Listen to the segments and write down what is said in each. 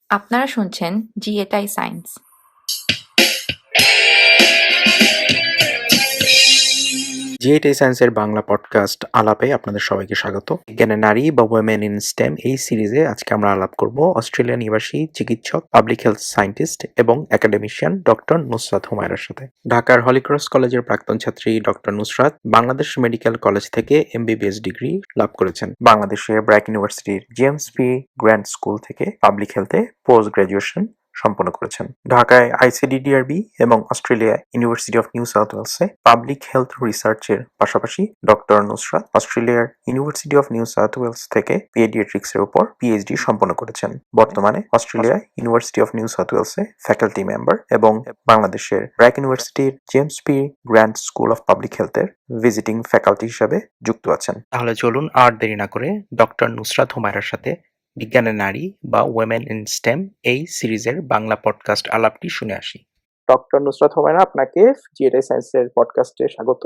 আপনারা শুনছেন জিএটাই science. jiaetaiscience Bangla podcast আলাপে আপনাদের সবাইকে স্বাগত। বিজ্ঞানের নারী বা ওয়েমেন ইন স্টেম এই সিরিজে আজকে আমরা আলাপ করব অস্ট্রেলিয়া নিবাসী চিকিৎসক, পাবলিক হেলথ সায়েন্টিস্ট এবং একাডেমিশিয়ান ডক্টর নুসরাত হুমায়রার সাথে। ঢাকার হলিক্রস কলেজের প্রাক্তন ছাত্রী doctor Nusrat Bangladesh medical college থেকে এমবিবিএস ডিগ্রি লাভ করেছেন। বাংলাদেশের ব্র্যাক ইউনিভার্সিটির জেএমসপি গ্র্যান্ড স্কুল থেকে পাবলিক হেলথে পোস্ট গ্রাজুয়েশন সম্পন্ন করেছেন। ঢাকায় আইসিডিডিআরবি এবং Australia university of New South ওয়েলসে পাবলিক হেলথ রিসার্চের পাশাপাশি ডক্টর নুসরাত অস্ট্রেলিয়ার university of New South Wales থেকে পিডিয়াট্রিক্সের উপর পিএইচডি সম্পন্ন করেছেন। বর্তমানে Australia university of New South ওয়েলসে ফ্যাকাল্টি মেম্বার এবং বাংলাদেশের ব্র্যাক ইউনিভার্সিটির James Grant school of public হেলথের ভিজিটিং ফ্যাকাল্টি হিসাবে যুক্ত আছেন। তাহলে চলুন আর দেরি না করে ডক্টর নুসরাত হুমায়রার সাথে বিজ্ঞানের নারী বা ওয়েমেন ইন স্টেম এই সিরিজের বাংলা পডকাস্ট আলাপটি শুনে আসি। ডক্টর নুসরাত হুমায়রা, আপনাকে জিএটাই সায়েন্সের পডকাস্টে স্বাগত।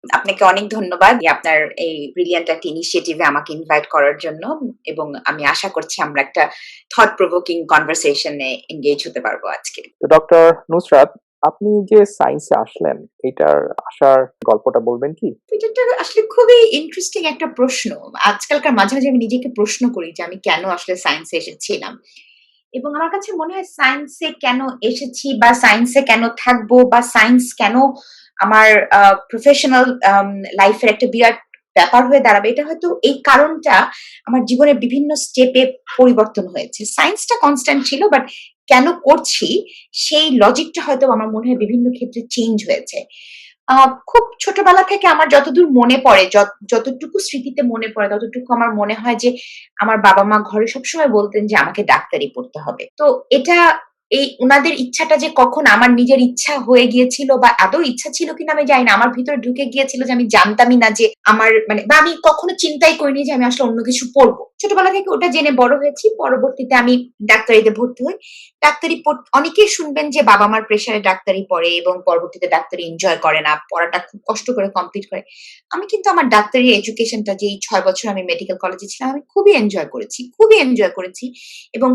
আপনাকে অনেক ধন্যবাদ আপনার এই ব্রিলিয়ান্ট একটা ইনিশিয়েটিভে আমাকে ইনভাইট করার জন্য, এবং আমি আশা করছি আমরা একটা থট প্রভোকিং কনভারসেশনে এনগেজ হতে পারবো আজকে। তো ডক্টর নুসরাত, আপনি যে সায়েন্সে আসলেন এটার আসার গল্পটা বলবেন কি? এটা আসলে খুবই ইন্টারেস্টিং একটা প্রশ্ন। আজকালকার মাঝে মাঝে আমি নিজেকে প্রশ্ন করি যে আমি কেন আসলে সায়েন্সে এসেছিলাম, এবং আমার কাছে মনে হয় সায়েন্সে কেন এসেছি বা সায়েন্সে কেন থাকবো বা সায়েন্স কেন আমার প্রফেশনাল লাইফের একটা বিরাট ব্যাপার হয়ে দাঁড়াবে, এটা হয়তো এই কারণটা আমার জীবনের বিভিন্ন স্টেপে পরিবর্তন হয়েছে। সায়েন্সটা কনস্ট্যান্ট ছিল, বাট কেন করছি সেই লজিকটা হয়তো আমার মনে হয় বিভিন্ন ক্ষেত্রে চেঞ্জ হয়েছে। খুব ছোটবেলা থেকে আমার যতদূর মনে পড়ে, যতটুকু স্মৃতিতে মনে পড়ে, ততটুকু আমার মনে হয় যে আমার বাবা-মা ঘরে সবসময় বলতেন যে আমাকে ডাক্তারি পড়তে হবে। তো এটা এই উনাদের ইচ্ছাটা যে কখন আমার নিজের ইচ্ছা হয়ে গিয়েছিল বা আদৌ ইচ্ছা ছিল কিনা আমি জানি না। আমার ভিতরে ঢুকে গিয়েছিল যে আমি জানতামই না যে আমার বা আমি কখনো চিন্তাই করিনি যে আমি আসলে অন্য কিছু পড়বো। ছোটবেলা থেকে ওটা জেনে বড় হয়েছি। পরবর্তীতে আমি ডাক্তারিতে ভর্তি হই। অনেকেই শুনবেন যে বাবা-মার প্রেশারে ডাক্তারি পড়ে এবং পরবর্তীতে ডাক্তারি এনজয় করে না। পড়াটা খুব কষ্ট করে কমপ্লিট করে। আমি কিন্তু আমার ডাক্তারি এডুকেশনটা যেই ৬ বছর আমি মেডিকেল কলেজে ছিলাম, আমি খুবই এনজয় করেছি। খুবই এনজয় করেছি। এবং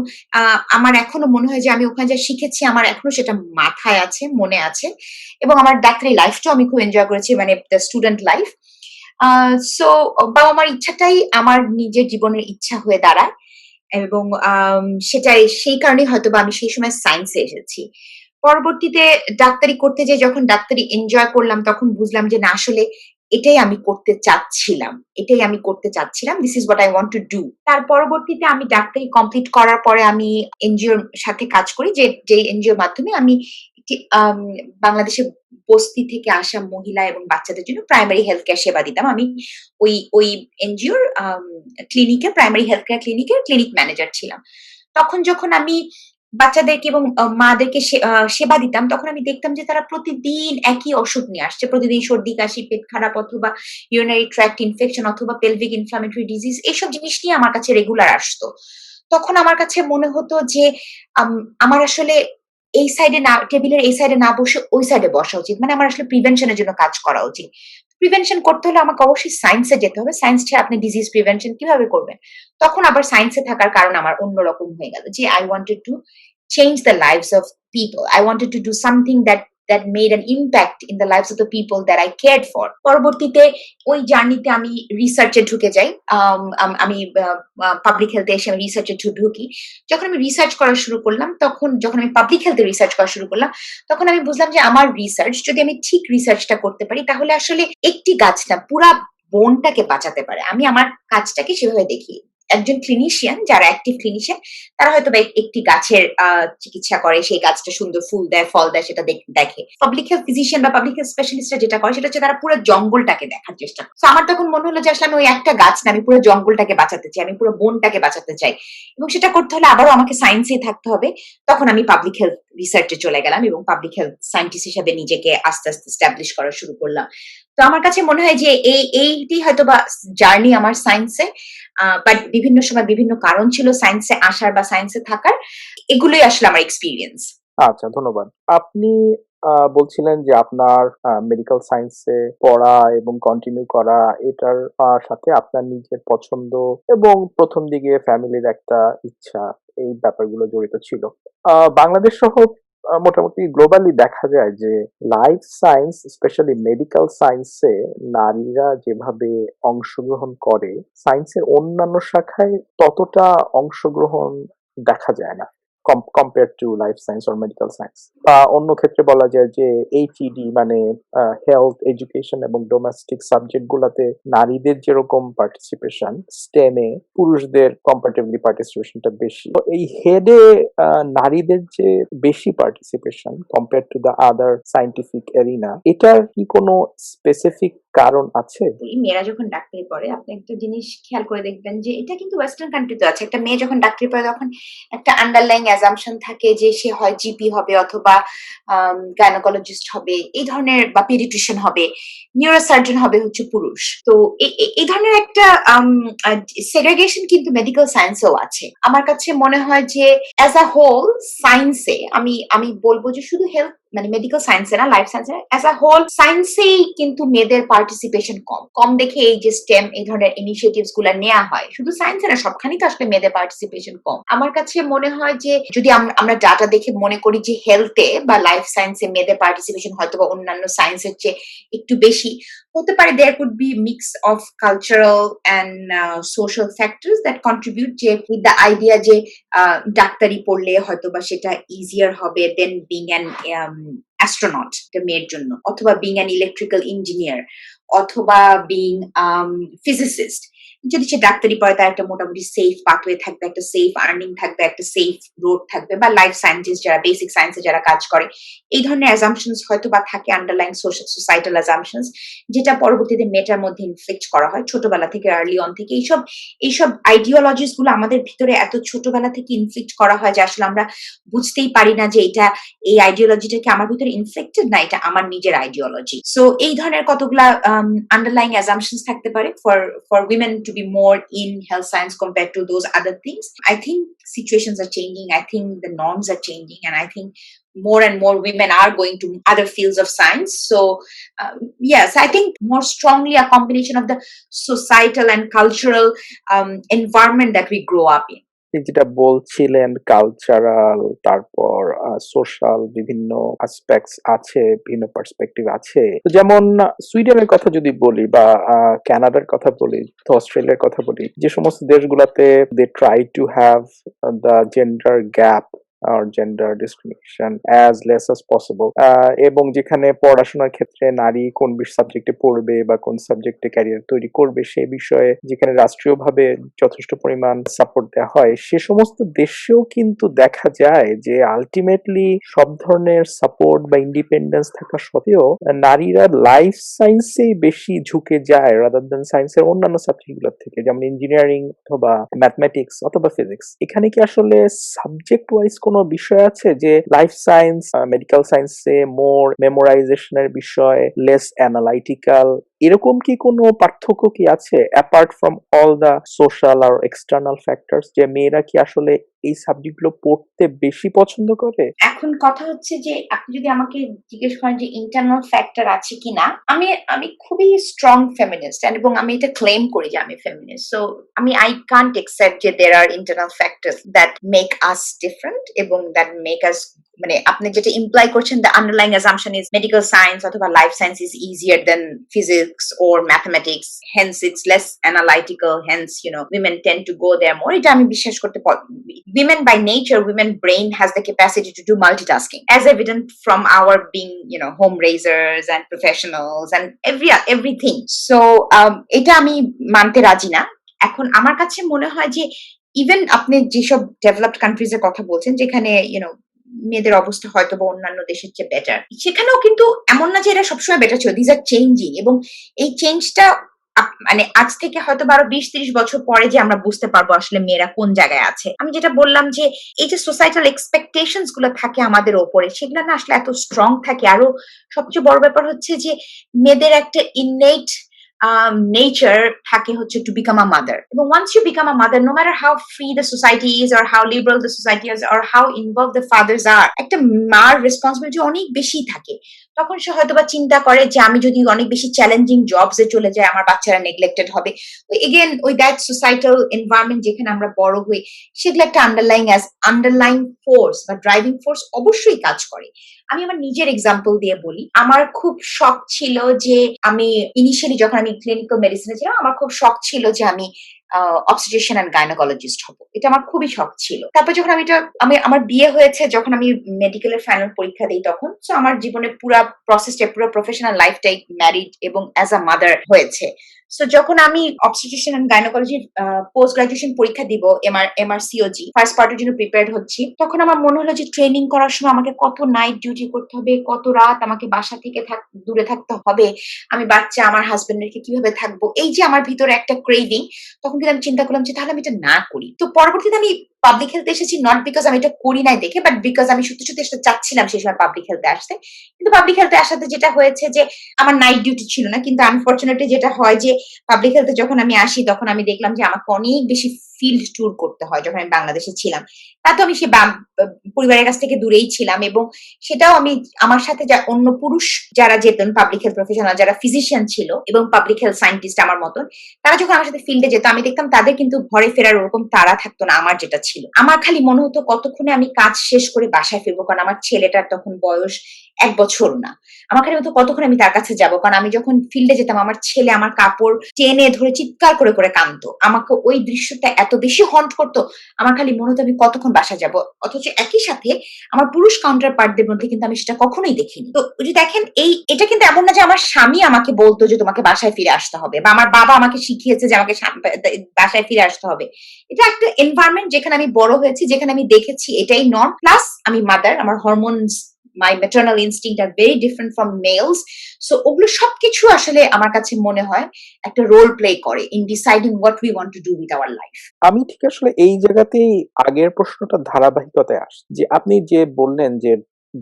আমার এখনো মনে হয় যে আমি ওখানে যা শিখেছি আমার এখনো সেটা মাথায় আছে, মনে আছে। এবং আমার ডাক্তারি লাইফটাও আমি খুব এনজয় করেছি, মানে দ্য স্টুডেন্ট লাইফ। সো বাবা-মার ইচ্ছাটাই আমার নিজের জীবনের ইচ্ছা হয়ে দাঁড়ায়, এবং সেই কারণেই হয়তোবা আমি সেই সময় সায়েন্সে এসেছি। পরবর্তীতে ডাক্তারি করতে যেয়ে যখন ডাক্তারি এনজয় করলাম, তখন বুঝলাম যে না, আসলে এটাই আমি করতে চাচ্ছিলাম। This is what I want to do. তার পরবর্তীতে আমি ডাক্তারি কমপ্লিট করার পরে আমি এনজিওর সাথে কাজ করি, যে এনজিওর মাধ্যমে আমি একটি বাংলাদেশের বস্তি থেকে আসা মহিলা এবং বাচ্চাদের জন্য প্রাইমারি হেলথ কেয়ার সেবা দিতাম। আমি ওই এনজিওর ক্লিনিকে, প্রাইমারি হেলথ কেয়ার ক্লিনিকের ক্লিনিক ম্যানেজার ছিলাম। তখন যখন আমি বাচ্চাদেরকে এবং মাদেরকে সেবা দিতাম, তখন আমি দেখতাম যে তারা প্রতিদিন একই অসুখ নিয়ে আসছে। প্রতিদিন সর্দি, কাশি, পেট খারাপ, অথবা ইউরিনারি ট্র্যাক্ট ইনফেকশন, অথবা পেলভিক ইনফ্লামেটরি ডিজিজ, এইসব জিনিস নিয়ে আমার কাছে রেগুলার আসতো। তখন আমার কাছে মনে হতো যে আমার আসলে এই সাইডে না, টেবিলের এই সাইডে না বসে ওই সাইডে বসা উচিত। মানে আমার আসলে প্রিভেনশন এর জন্য কাজ করা উচিত। প্রিভেনশন করতে হলে আমাকে অবশ্যই সায়েন্সে যেতে হবে। সায়েন্স ছাড়া আপনি ডিজিজ প্রিভেনশন কিভাবে করবেন? তখন আবার সায়েন্সে থাকার কারণ আমার অন্যরকম হয়ে গেল যে I wanted to change the lives of people. I wanted to do something that made an impact in the lives of the people that I cared for. পরবর্তীতে ওই জার্নিতে আমি রিসার্চে ঢুকে যাই। আমি পাবলিক হেলথে এসে আমি রিসার্চে ঢুকি। যখন আমি রিসার্চ করা শুরু করলাম, যখন আমি পাবলিক হেলথে রিসার্চ করা শুরু করলাম, তখন আমি বুঝলাম যে আমার রিসার্চ, যদি আমি ঠিক রিসার্চটা করতে পারি, তাহলে আসলে একটি গাছ না, পুরা বনটাকে বাঁচাতে পারে। আমি আমার কাজটাকে সেভাবে দেখি। একজন ক্লিনিশিয়ান, যারা অ্যাক্টিভ ক্লিনিশিয়ান, তারা হয়তো বা একটি গাছের চিকিৎসা করে, সেই গাছটা সুন্দর ফুল দেয়, ফল দেয়, সেটা দেখে। পাবলিক হেলথ ফিজিশিয়ান বা পাবলিক হেলথ স্পেশালিস্টরা যেটা করে সেটা হচ্ছে তারা পুরো জঙ্গলটাকে দেখার চেষ্টা করে। তো আমার তখন মনে হলো যে আসলে আমি ওই একটা গাছ না, আমি পুরো জঙ্গলটাকে বাঁচাতে চাই, আমি পুরো বনটাকে বাঁচাতে চাই, এবং সেটা করতে হলে আবারও আমাকে সায়েন্সেই থাকতে হবে। তখন আমি পাবলিক হেলথ রিসার্চে চলে গেলাম এবং পাবলিক হেলথ সায়েন্টিস্ট হিসেবে নিজেকে আস্তে আস্তে এস্টাবলিশ করা শুরু করলাম। তো আমার কাছে মনে হয় যে এইটি হয়তো বা জার্নি আমার সায়েন্সে। বাট বিভিন্ন সময় বিভিন্ন কারণ ছিল সায়েন্সে আসার বা সায়েন্সে থাকার। এগুলোই আসলে আমার এক্সপেরিয়েন্স। আচ্ছা, ধন্যবাদ। আপনি বলছিলেন যে আপনার মেডিকেল সায়েন্সে পড়া এবং কন্টিনিউ করা এটার সাথে আপনার নিজের পছন্দ এবং প্রথম দিকে ফ্যামিলির একটা ইচ্ছা এই ব্যাপারগুলো জড়িত ছিল। বাংলাদেশ সহ মোটামুটি গ্লোবালি দেখা যায় যে লাইফ সায়েন্স স্পেশালি মেডিকেল সায়েন্সে নারীরা যেভাবে অংশগ্রহণ করে সায়েন্সের অন্যান্য শাখায় ততটা অংশগ্রহণ দেখা যায় না compare to life science or medical science. বা অন্য ক্ষেত্রে বলা যায় যে এইচ.ই.ডি মানে হেলথ এডুকেশন এবং ডোমেস্টিক সাবজেক্ট গুলাতে নারীদের যেরকম পার্টিসিপেশন স্টেমে পুরুষদের কম্পারেটিভলি পার্টিসিপেশনটা বেশি। তো এই হেডে নারীদের যে বেশি participation compare to the other scientific arena, এটার কি কোনো স্পেসিফিক কারণ আছে? এই মেয়েরা যখন ডাক্তারি পড়ে আপনি একটা জিনিস খেয়াল করে দেখবেন যে এটা কিন্তু ওয়েস্টার্ন কান্ট্রিতে আছে। একটা মেয়ে যখন ডাক্তারি পড়ে তখন একটা আন্ডারলাইং অ্যাজাম্পশন থাকে যে সে হয় জিপি হবে অথবা গাইনোকোলজিস্ট হবে এই ধরনের, বা পেডিয়াট্রিশিয়ান হবে, নিউরোসার্জন হবে হচ্ছে পুরুষ। তো এই ধরনের একটা সেগ্রেগেশন কিন্তু মেডিকেল সায়েন্সেও আছে। আমার কাছে মনে হয় যে অ্যাজ আ হোল সায়েন্সে আমি বলবো যে শুধু হেলথ মানে মেডিকেল সায়েন্সে না, লাইফ সায়েন্সে অ্যাজ আ হোল সায়েন্সেই কিন্তু মেয়েদের পার্টিসিপেশন কম দেখে এই যে স্টেম এই ধরনের ইনিশিয়েটিভস গুলা নেওয়া হয়। শুধু সায়েন্সে না, সবখানেই তো আসলে মেয়েদের পার্টিসিপেশন কম। আমার কাছে মনে হয় যে যদি আমরা ডাটা দেখে মনে করি যে হেলথে বা লাইফ সায়েন্সে মেয়েদের পার্টিসিপেশন হয়তো বা অন্যান্য সায়েন্সের চেয়ে একটু বেশি হতে পারে। There could be mix of cultural and social factors that contribute, যে উইথ দ্য আইডিয়া যে ডাক্তারি পড়লে হয়তো বা সেটা ইজিয়ার হবে দেন বিং অ্যান অ্যাস্ট্রোনট মেয়ের জন্য, অথবা বিং অ্যান ইলেকট্রিক্যাল ইঞ্জিনিয়ার, অথবা বিং ফিজিসিস্ট। যদি সে ডাক্তারি পড়ে তার একটা মোটামুটি সেফ পাথওয়ে থাকবে, একটা সেফ আর্নিং থাকবে, একটা সেফ রোড থাকবে। বা লাইফ সায়েন্টিস্ট যারা বেসিক সায়েন্সে যারা কাজ করে এই ধরনের অ্যাজাম্পশনস হয়তো বা থাকে, আন্ডারলাইন সোসাইটাল অ্যাজাম্পশনস, যেটা পরবর্তীতে মেয়েটার মধ্যে ইনফ্লিক্ট করা হয় ছোটবেলা থেকে, আর্লি অন থেকে। এইসব আইডিওলজিস গুলো আমাদের ভিতরে এত ছোটবেলা থেকে ইনফ্লিক্ট করা হয় যে আসলে আমরা বুঝতেই পারি না যে এই আইডিওলজিটা কি আমার ভিতরে ইনফ্লেক্টেড না এটা আমার নিজের আইডিওলজি। সো এই ধরনের কতগুলা আন্ডারলাইং অ্যাজাম্পশনস থাকতে পারে for women two be more in health science compared to those other things. I think situations are changing. I think the norms are changing, and I think more and more women are going to other fields of science. So yes, I think more strongly a combination of the societal and cultural environment that we grow up in. যেটা বলছিলেন cultural, তারপর social বিভিন্ন aspects আছে, ভিন্ন perspective আছে। যেমন সুইডেনের কথা যদি বলি বা কানাডার কথা বলি, তো অস্ট্রেলিয়ার কথা বলি, যে সমস্ত দেশগুলোতে they try to have the gender gap or gender discrimination as less as possible, এবং যেখানে পড়াশোনার ক্ষেত্রে নারী কোন সাবজেক্টে পড়বে বা কোন সাবজেক্টে ক্যারিয়ার তৈরি করবে সেই বিষয়ে যেখানে রাষ্ট্রীয়ভাবে যথেষ্ট পরিমাণ সাপোর্ট দেওয়া হয়, সে সমস্ত দেশেও কিন্তু দেখা যায় যে আলটিমেটলি সব ধরনের সাপোর্ট বা ইন্ডিপেন্ডেন্স থাকা সত্ত্বেও নারীরা লাইফ সায়েন্সেই বেশি ঝুঁকে যায় রাদার দ্যান সায়েন্সের অন্যান্য সাবজেক্টগুলোর থেকে, যেমন ইঞ্জিনিয়ারিং অথবা ম্যাথমেটিক্স অথবা ফিজিক্স। এখানে কি আসলে সাবজেক্ট ওয়াইজ কোনো বিষয় আছে যে লাইফ সায়েন্স মেডিকেল সায়েন্সে মোর মেমোরাইজেশনের বিষয়, লেস অ্যানালাইটিক্যাল, এরকম কি কোনো পার্থক্য কি আছে apart from all the social আর এক্সটার্নাল ফ্যাক্টরস, যে মেয়েরা কি আসলে এই সাবজেক্টগুলো পড়তে বেশি পছন্দ করে? এখন কথা হচ্ছে যে আপনি যদি আমাকে জিজ্ঞেস করেন যে ইন্টারনাল ফ্যাক্টর আছে কিনা, আমি খুবই স্ট্রং ফেমিনিস্ট এবং আমি এটা ক্লেম করি যে আমি feminist. So I can't accept যে there are internal factors that make us different এবং দ্যাট মেক আস, মানে আপনি যেটা ইমপ্লাই করছেন the underlying assumption is medical science অথবা life science is easier than physics or mathematics, hence it's less analytical, hence women tend to go there more. এটা আমি বিশ্বাস করতে পারি। Women by nature, women brain has the capacity to do multitasking, as evident from our being home raisers and professionals and everything. So এটা আমি মানতে রাজি না। এখন আমার কাছে মনে হয় যে ইভেন আপনি যেসব ডেভেলপড কান্ট্রিজ এর কথা বলছেন যেখানে মেয়েদের অবস্থা হয়তো বা অন্যান্য দেশের চেয়ে বেটার, সেখানেও কিন্তু এমন না যে এটা সবসময় বেটার ছিল। দিজ আর চেঞ্জিং, এবং এই চেঞ্জটা মানে আজ থেকে হয়তো 20-30 বছর পরে যে আমরা বুঝতে পারবো আসলে মেয়েরা কোন জায়গায় আছে। আমি যেটা বললাম যে এই যে সোসাইটাল এক্সপেকটেশনস গুলো থাকে আমাদের ওপরে, সেগুলো না আসলে এত স্ট্রং থাকে। আরো সবচেয়ে বড় ব্যাপার হচ্ছে যে মেয়েদের একটা ইননেট নেচার থাকে হচ্ছে টু বিকাম আ মাদার, এবং once you become a mother, no matter how free the society is or how liberal the society is or how involve the fathers are, একটা মার রেসপন্সিবিলিটি অনেক বেশি থাকে। তখন সে হয়তো বা চিন্তা করে যে আমি যদি অনেক বেশি চ্যালেঞ্জিং জবসে চলে যাই আমার বাচ্চারা নেগলেক্টেড হবে। এগেন ওই দ্যাট সোসাইটাল এনভায়রনমেন্ট যেখানে আমরা বড় হই, সেগুলো একটা আন্ডারলাইং ফোর্স বা ড্রাইভিং ফোর্স অবশ্যই কাজ করে। আমি আমার নিজের এক্সাম্পল দিয়ে বলি, আমার খুব শখ ছিল যে আমি ইনিশিয়ালি যখন আমি ক্লিনিক্যাল মেডিসিনে ছিলাম, আমার খুব শখ ছিল যে আমি অবস্টেট্রিশিয়ান এন্ড গাইনোকোলজিস্ট হব। এটা আমার খুবই শখ ছিল। তারপর যখন আমার বিয়ে হয়েছে, যখন আমি মেডিকেলের ফাইনাল পরীক্ষা দিই, তখন সো আমার জীবনের পুরো প্রসেসটা, পুরো প্রফেশনাল লাইফটাই ম্যারিড এবং অ্যাজ আ মাদার হয়েছে। সো যখন আমি obstetrician and gynaecology post graduation পরীক্ষা দিব, এমআরসিওজি ফার্স্ট পার্টের জন্য প্রিপেয়ার হচ্ছি, তখন আমার মনে হলো যে ট্রেনিং করার সময় আমাকে কত নাইট ডিউটি করতে হবে, কত রাত আমাকে বাসা থেকে দূরে থাকতে হবে, আমি বাচ্চা আমার হাজবেন্ডের কিভাবে থাকবো, এই যে আমার ভিতরে একটা ক্রেভিং, তখন কিন্তু আমি চিন্তা করলাম যে তাহলে আমি এটা না করি। তো পরবর্তীতে আমি পাবলিক হেলথে এসেছি, নট বিকজ আমি এটা করি নাই দেখে, বাট বিকজ আমি সত্যি সত্যি এটা চাচ্ছিলাম সেই সময় পাবলিক হেলথে আসতে। কিন্তু পাবলিক হেলথে আসাতে যেটা হয়েছে যে আমার নাইট ডিউটি ছিল না, কিন্তু আনফরচুনেটলি যেটা হয় যে পাবলিক হেলথে যখন আমি আসি, তখন আমি দেখলাম যে আমাকে অনেক বেশি ফিল্ড ট্যুর করতে হয়। যখন আমি বাংলাদেশে ছিলাম, তা তো আমি সে পরিবারের কাছ থেকে দূরেই ছিলাম, এবং সেটাও আমি আমার সাথে অন্য পুরুষ যারা যেতেন, পাবলিক হেলথ প্রফেশনাল যারা ফিজিশিয়ান ছিল এবং পাবলিক হেলথ সায়েন্টিস্ট আমার মতন, তারা যখন আমার সাথে ফিল্ডে যেত, আমি দেখতাম তাদের কিন্তু ঘরে ফেরার ওরকম তাড়া থাকতো না আমার যেটা ছিল। আমার খালি মনে হতো কতক্ষণে আমি কাজ শেষ করে বাসায় ফিরবো, কারণ আমার ছেলেটার তখন বয়স 1 বছরও না। আমার খালি হতো কতক্ষণ আমি তার কাছে যাবো, কারণ আমি যখন ফিল্ডে যেতাম আমার ছেলে আমার কাপড় টেনে ধরে চিৎকার করে করে কাঁদতো। আমাকে ওই দৃশ্যটা এত বেশি হন্ট করতো, আমার খালি মনে হতো আমি কতক্ষণ বাসা যাবো। অথচ একই সাথে আমার পুরুষ কাউন্টার পার্টদের মধ্যে কিন্তু আমি সেটা কখনোই দেখিনি। তো যদি দেখেন, এটা কিন্তু এমন না যে আমার স্বামী আমাকে বলতো যে তোমাকে বাসায় ফিরে আসতে হবে, বা আমার বাবা আমাকে শিখিয়েছে যে আমাকে বাসায় ফিরে আসতে হবে। এটা একটা এনভায়রনমেন্ট যেখানে আমি বড় হয়েছি, যেখানে আমি দেখেছি এটাই নর্ম। প্লাস আমি মাদার, আমার hormones, my maternal instinct are very different from males. So ওগুলো সবকিছু আসলে আমার কাছে মনে হয় একটা রোল প্লে করে in deciding what we want to do with our life. আমি ঠিক আসলে এই জায়গাতেই আগের প্রশ্নটা ধারাবাহিকতায় আসছে, যে আপনি যে বললেন যে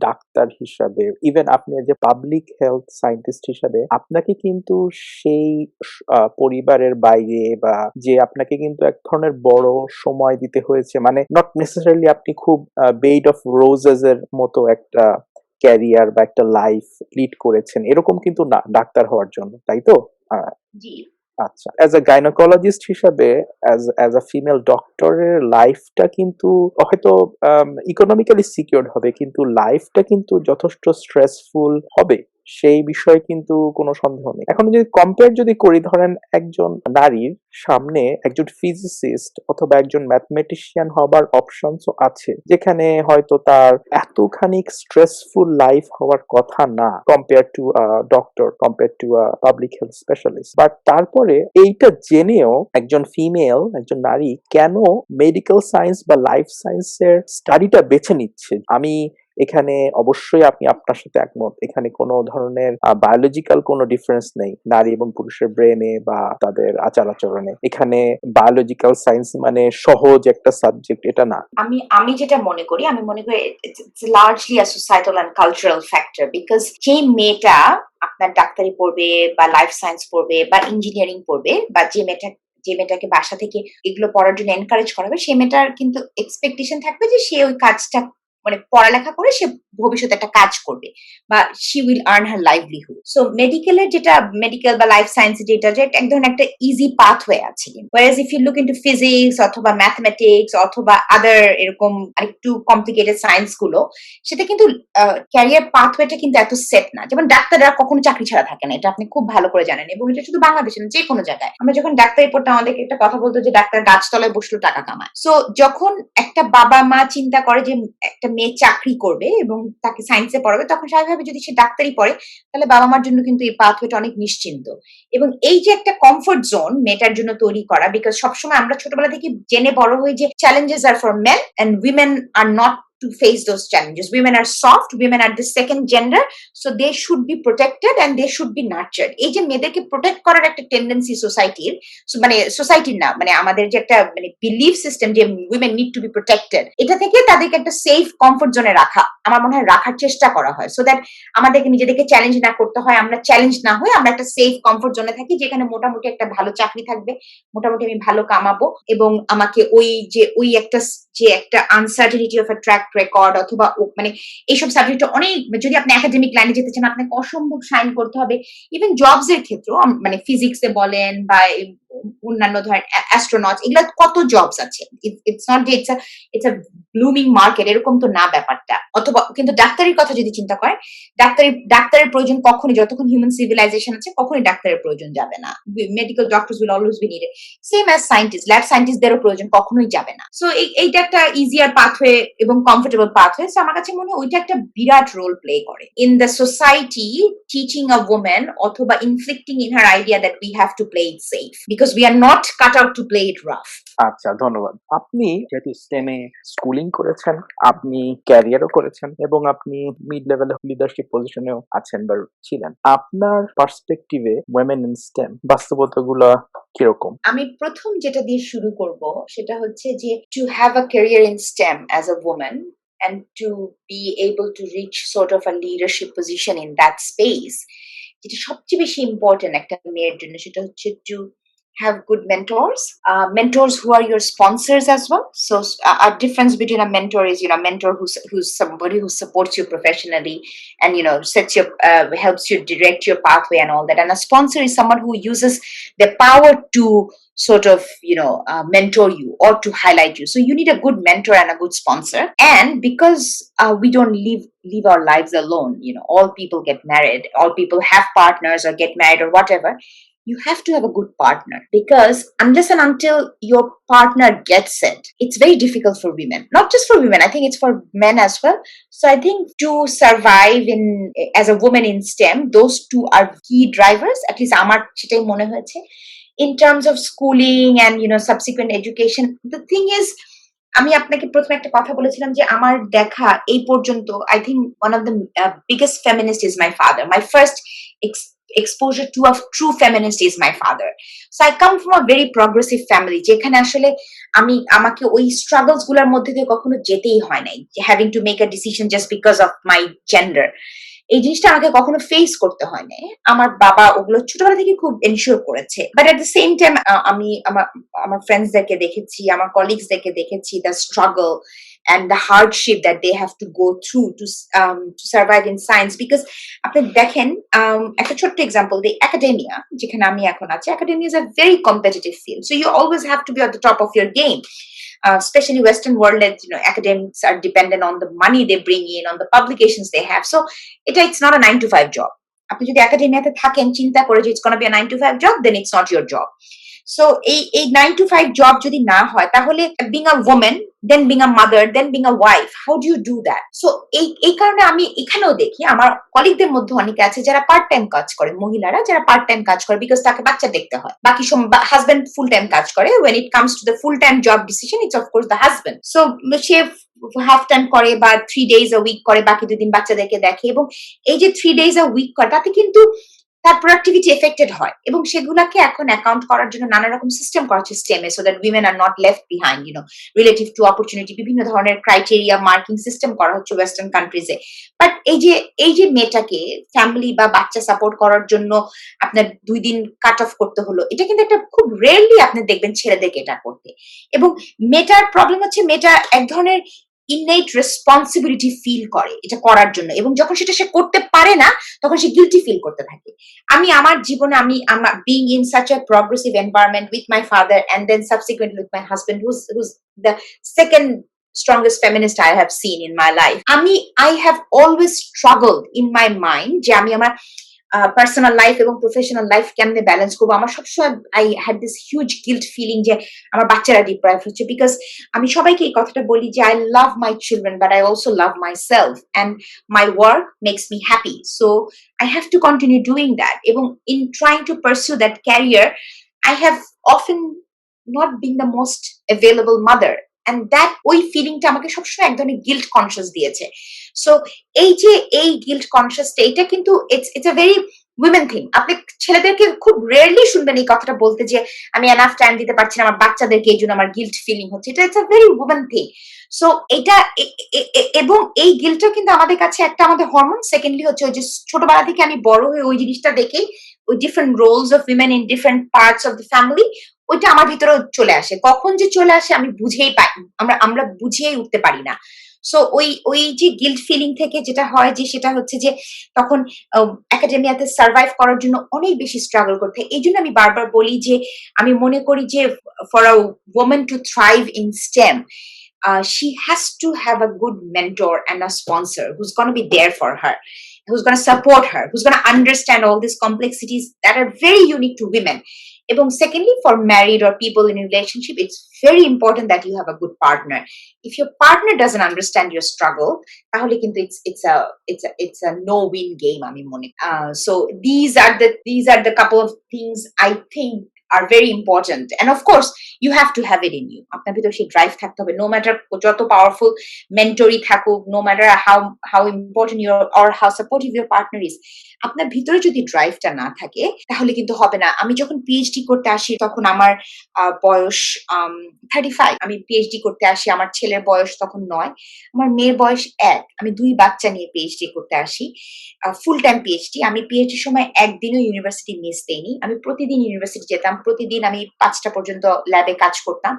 ডাক্তার হিসাবে, ইভেন আপনি যে পাবলিক হেলথ সায়েন্টিস্ট হিসাবে, আপনাকে কিন্তু সেই পরিবারের বাইরে, বা যে আপনাকে কিন্তু এক ধরনের বড় সময় দিতে হয়েছে, মানে নট নেসেসারিলি আপনি খুব বেড অফ রোজেস এর মতো একটা ক্যারিয়ার বা একটা লাইফ লিড করেছেন, এরকম কিন্তু না ডাক্তার হওয়ার জন্য, তাই তো? জি। আচ্ছা, অ্যাজ আ গাইনোকোলজিস্ট হিসাবে, অ্যাজ আ ফিমেল ডক্টরের লাইফটা কিন্তু হয়তো ইকোনমিক্যালি সিকিউরড হবে, কিন্তু লাইফটা কিন্তু যথেষ্ট স্ট্রেসফুল হবে, সেই বিষয়ে কিন্তু কোনো সন্দেহ নেই। এখন যদি কম্পেয়ার করি, ধরেন একজন নারীর সামনে একজন ফিজিসিস্ট অথবা একজন ম্যাথমেটিশিয়ান হবার অপশনসও আছে, যেখানে হয়তো তার এতখানি স্ট্রেসফুল লাইফ হওয়ার কথা না, compare to doctor, compare to public health specialist. But তারপরে এইটা জেনেও একজন একজন নারী কেন মেডিকেল সায়েন্স বা লাইফ সায়েন্সের স্টাডিটা বেছে নিচ্ছে, আমি এখানে অবশ্যই আপনার সাথে একমত। এখানে কোনো ধরনের বায়োলজিক্যাল কোনো ডিফারেন্স নেই নারী এবং পুরুষের ব্রেনে বা তাদের আচার আচরণে। এখানে বায়োলজিক্যাল সায়েন্স মানে সহজ একটা সাবজেক্ট, এটা না। আমি যেটা মনে করি, it's largely a societal and cultural factor, because যে মেয়েটা আপনার ডাক্তারি পড়বে বা লাইফ সায়েন্স পড়বে বা ইঞ্জিনিয়ারিং পড়বে, বা যে মেয়েটাকে বাসা থেকে এগুলো পড়ার জন্য এনকারেজ করাবে, সে মেয়েটার কিন্তু এক্সপেকটেশন থাকবে যে সে ওই কাজটা, মানে পড়ালেখা করে সে ভবিষ্যতে একটা কাজ করবে, বা she will earn her livelihood. So medical বা লাইফ সায়েন্স যেটা, যে এক ধরনের একটা ইজি পাথওয়ে আছে। whereas if you look into physics অথবা ম্যাথমেটিক্স অথবা আদার এরকম আরেকটু কমপ্লিকেটেড সায়েন্স গুলো, সেটা কিন্তু ক্যারিয়ার পাথওয়েটা কিন্তু এত সেট না। যেমন ডাক্তাররা কখনো চাকরি ছাড়া থাকে না, এটা আপনি খুব ভালো করে জানেন, এবং এটা শুধু বাংলাদেশে না, যে কোনো জায়গায়। আমরা যখন ডাক্তারি পড়তাম, আমাদেরকে একটা কথা বলতো যে ডাক্তার গাছতলায় বসলো টাকা কামায়। সো যখন একটা বাবা মা চিন্তা করে যে একটা মেয়ে চাকরি করবে এবং তাকে সায়েন্সে পড়াবে, তখন স্বাভাবিকভাবে যদি সে ডাক্তারি পড়ে, তাহলে বাবা মার জন্য কিন্তু এই পাথওয়েটা অনেক নিশ্চিন্ত। এবং এই যে একটা কমফোর্ট জোন মেয়েটার জন্য তৈরি করা, বিকজ সবসময় আমরা ছোটবেলা থেকে জেনে বড় হই যে challenges are for men and women are not to face those challenges. Women are soft, women are the second gender, so they should be protected and they should be nurtured. এই যে মেয়েদেরকে প্রোটেক্ট করার একটা tendency সোসাইটির, মানে সোসাইটির না, মানে আমাদের যে একটা মানে বিলিফ সিস্টেম যে women need to B protected, এটা থেকে তাদেরকে একটা সেফ কমফোর্ট জোনে রাখা আমার মনে হয় রাখার চেষ্টা করা হয়, সো দ্যাট আমাদেরকে নিজেদেরকে চ্যালেঞ্জ না করতে হয়, আমরা চ্যালেঞ্জ না হয়ে আমরা একটা সেফ কমফোর্ট জোনে থাকি, যেখানে মোটামুটি একটা ভালো চাকরি থাকবে, মোটামুটি আমি ভালো কামাবো, এবং আমাকে ওই একটা uncertainty of a track record অথবা মানে এইসব সাবজেক্টে অনেক, যদি আপনি একাডেমিক লাইনে যেতে চান আপনাকে অসম্ভব সাইন করতে হবে। ইভেন জবস এর ক্ষেত্রেও মানে ফিজিক্সে বলেন বা অন্যান্য ধরেন অ্যাস্ট্রোনট, এগুলা কত জবস আছে, ইটস নট যে ইটস আ ব্লুমিং মার্কেট, এরকম তো না ব্যাপারটা। অথবা কিন্তু ডাক্তারের কথা যদি চিন্তা করেন, ডাক্তারের প্রয়োজন কখনই, যতক্ষণ হিউম্যান সিভিলাইজেশন আছে কখনই ডাক্তারের প্রয়োজন যাবে না, medical doctors will always be needed, same as scientist, lab সায়েন্টিস্টদেরও প্রয়োজন কখনোই যাবে না। সো এইটা একটা ইজিয়ার পাথওয়ে এবং কমফোর্টেবল পাথওয়ে, সো আমার কাছে মনে হয় ওইটা একটা বিরাট রোল প্লে করে in the society, teaching a woman অথবা inflicting in her idea that we have to play it safe, because we are not cut out to play it rough. আচ্ছা, ধন্যবাদ। আপনি যেহেতু স্টেমে স্কুলিং করেছেন, আপনি ক্যারিয়ারও করেছেন এবং আপনি মিড লেভেল লিডারশিপ পজিশনেও আছেন বা ছিলেন, আপনার পার্সপেক্টিভে ওয়েমেন ইন স্টেম বাস্তবতাগুলো কিরকম? আমি প্রথম যেটা দিয়ে শুরু করব সেটা হচ্ছে যে to have a career in stem as a woman and to be able to reach sort of a leadership position in that space, যেটা সবচেয়ে বেশি ইম্পর্টেন্ট একটা মেয়ের জন্য, সেটা হচ্ছে to have good mentors who are your sponsors as well. So a difference between a mentor is, a mentor who's somebody who supports you professionally and sets your helps you direct your pathway and all that, and a sponsor is someone who uses their power to sort of mentor you or to highlight you. So you need a good mentor and a good sponsor. And because we don't live our lives alone, all people get married, all people have partners or get married or whatever, you have to have a good partner, because unless and until your partner gets it, it's very difficult for women, not just for women, I think it's for men as well. So I think to survive as a woman in STEM, those two are key drivers, at least amar setai mone hoyeche, in terms of schooling and subsequent education. The thing is, আমি আপনাকে প্রথমে একটা কথা বলেছিলাম যে আমার দেখা এই পর্যন্ত, I think one of the biggest feminist is my father. My first exposure to a true feminist is my father. So I come from a very progressive family, যেখানে আসলে আমাকে ওই স্ট্রাগলস গুলোর মধ্যে দিয়ে কখনো যেতেই হয় নাই, having to make a decision just because of my gender. এই জিনিসটা আমাকে কখনো ফেস করতে হয় না, আমার বাবা ওগুলো ছোটবেলা থেকে খুব এনশিওর করেছে। But at the same time আমি আমার ফ্রেন্ডসদেরকে দেখেছি, আমার কলিগসদেরকে দেখেছি, the struggle and the hardship that they have to go through to survive in science. Because আপনি দেখেন একটা ছোট্ট এক্সাম্পল দিই, academia যেখানে আমি এখন আছি, academia is a very competitive field, so you always have to be at the top of your game. Especially Western world, academics are dependent on the money they bring in, on the publications they have. So it's not a 9 to 5 job. আপনি যদি একাডেমিয়াতে থাকেন চিন্তা করে যে it's going to be a 9 to 5 job, then it's not your job. So এই 9 to 5 job যদি না হয়, তাহলে being a woman, then being a mother, then being a wife, how do you do that? So এই কারণে আমি এখানেও দেখি আমার কলিগদের মধ্যে অনেকে আছে যারা পার্ট টাইম কাজ করে, মহিলারা যারা পার্ট টাইম কাজ করে, বিকজ তাকে বাচ্চা দেখতে হয়, বাকি হাজবেন্ড ফুল টাইম কাজ করে। when it comes to the full time job decision, it's of course the husband. So say half time করে বা 3 days a week করে, বাকি 2 দিন বাচ্চাদেরকে দেখে, এবং এই যে 3 days a week করে তাতে কিন্তু তার প্রোডাক্টিভিটি এফেক্টেড হয়, এবং সেগুলাকে এখন অ্যাকাউন্ট করার জন্য নানা রকম সিস্টেম করা হচ্ছে স্টেমে, so that women are not left behind, relative to opportunity, বিভিন্ন ধরনের ক্রাইটেরিয়া মার্কিং সিস্টেম করা হচ্ছে ওয়েস্টার্ন কান্ট্রিজে। বাট এই যে মেয়েটাকে ফ্যামিলি বা বাচ্চা সাপোর্ট করার জন্য আপনার 2 দিন কাট অফ করতে হলো, এটা কিন্তু একটা খুব রেয়ারলি আপনি দেখবেন ছেলেদেরকে এটা করতে। এবং মেয়েটার প্রবলেম হচ্ছে, মেয়েটা এক ধরনের innate responsibility ফিল করে এটা করার জন্য, এবং যখন সেটা সে করতে পারে না তখন সে গিল্টি ফিল করতে থাকে। আমি আমার জীবনে আমার being in such a progressive environment with my father and then subsequently with my husband, who's the second strongest feminist I have seen in my life, I have always struggled in my mind যে আমি আমার personal life এবং professional life কেমনে balance করবো। আমার সবসময় I had this huge guilt feeling যে আমার বাচ্চারা ডিপ্রাইভ হচ্ছে, বিকজ আমি সবাইকে এই কথাটা বলি যে I love my children but I also love myself and my work makes me happy, so I have to continue doing that. এবং in trying to pursue that career, I have often not been the most available mother. And that ওই ফিলিংটা আমাকে সবসময় এক ধরনের guilt conscious দিয়েছে। So এই guilt কনসিয়াসটা এটা কিন্তু it's a very women thing. আপনি ছেলেদেরকে খুব রেয়ারলি শুনবেন এই কথাটা বলতে যে আমি এনাফ টাইম দিতে পারছি না আমার বাচ্চাদেরকে, এই জন্য আমার গিল্ট ফিলিং হচ্ছে। এটা it's a very women thing. So এটা এবং এই গিল্টটা কিন্তু আমাদের কাছে একটা আমাদের হরমোন, সেকেন্ডলি হচ্ছে ওই যে ছোটবেলা থেকে আমি বড় হয়ে ওই জিনিসটা দেখেই ওই different roles of women in different parts of the family ওইটা আমার ভিতরে চলে আসে। কখন যে চলে আসে আমি বুঝেই পাই, আমরা বুঝিয়েই উঠতে পারি না। সো ওই যে গিল্ট ফিলিং থেকে যেটা হয় যে সেটা হচ্ছে যে তখন একাডেমিয়াতে সার্ভাইভ করার জন্য অনেক বেশি স্ট্রাগল করতে হয়। এই জন্য আমি বারবার বলি যে আমি মনে করি যে for a women to thrive in STEM, she has to have a good mentor and a sponsor who's going to be there for her, who's going to support her, who's going to understand all these complexities that are very unique to women. এবং secondly, for married or people in a relationship, it's very important that you have a good partner. If your partner doesn't understand your struggle, তাহলে কিন্তু it's a no win game আমি মনে। So these are the couple of things I think are very important, and of course you have to have it in you. আপনার ভিতরে সেই drive থাকতে হবে, no matter যত পাওয়ারফুল মেন্টরই থাকুক, no matter how important your or how supportive your partner is, আপনার ভিতরে যদি ড্রাইভটা না থাকে তাহলে কিন্তু হবে না। আমি যখন পিএইচডি করতে আসি তখন আমার বয়স 35, আমি পিএইচডি করতে আসি, আমার ছেলের বয়স তখন 9, আমার মেয়ের বয়স 1, আমি 2 বাচ্চা নিয়ে পিএইচডি করতে আসি, ফুল টাইম পিএইচডি। আমি পিএইচডির সময় একদিনও ইউনিভার্সিটি মিস দেইনি, আমি প্রতিদিন ইউনিভার্সিটি যেতাম, প্রতিদিন আমি 5টা পর্যন্ত ল্যাবে কাজ করতাম।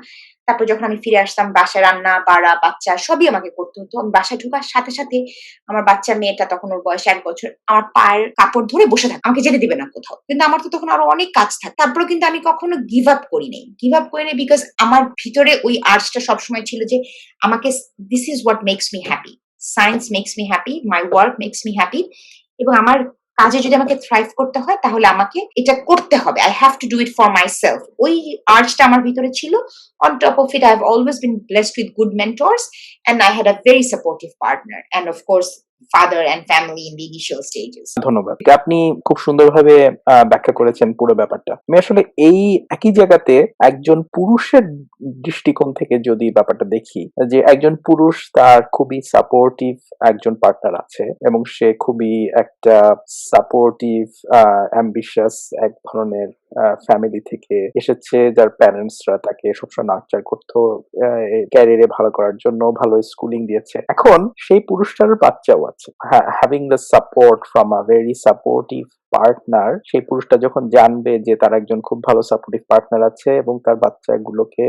তারপর যখন আমি ফিরে আসতাম বাসায় রান্না বাড়া বাচ্চা সবই আমাকে করতে হতো। আমি বাসায় ঢোকার সাথে সাথে আমার বাচ্চা মেয়েটা, তখন ওর বয়স 1 বছর, আমার পায়ের কাপড় ধরে বসে থাকে, আমাকে যেতে দিবে না কোথাও। কিন্তু আমার তো তখন আরো অনেক কাজ থাকে। তারপরেও কিন্তু আমি কখনো গিভ আপ করি নাই, বিকজ আমার ভিতরে ওই আর্জটা সবসময় ছিল যে আমাকে, this is what makes me happy, science makes me happy, my work makes me happy, এবং আমার কাজে যদি আমাকে থ্রাইভ করতে হয় তাহলে আমাকে এটা করতে হবে, I have to do it for my self. ওই আর্জটা আমার ভিতরে ছিল। On top of it, I have always been blessed with good mentors and I had a very supportive partner, and of course father and family in the initial stages. ধন্যবাদ। আপনি খুব সুন্দরভাবে ব্যাখ্যা করেছেন পুরো ব্যাপারটা। আমি আসলে এই একই জায়গাতে একজন পুরুষের দৃষ্টিকোণ থেকে যদি ব্যাপারটা দেখি, যে একজন পুরুষ তার খুবই সাপোর্টিভ একজন পার্টনার আছে এবং সে খুবই একটা সাপোর্টিভ অ্যাম্বিশাস এক ধরনের ফ্যামিলি থেকে এসেছে, যার প্যারেন্টসরা তাকে সবসময় নার্চার করতো, ক্যারিয়ারে ভালো করার জন্য ভালো স্কুলিং দিয়েছে। এখন সেই পুরুষটার বাচ্চাও আছে, having the support from a very supportive partner. সেই পুরুষটা যখন জানবে যে তার একজন খুব ভালো সাপোর্টিভ পার্টনার আছে এবং তার বাচ্চাগুলোকে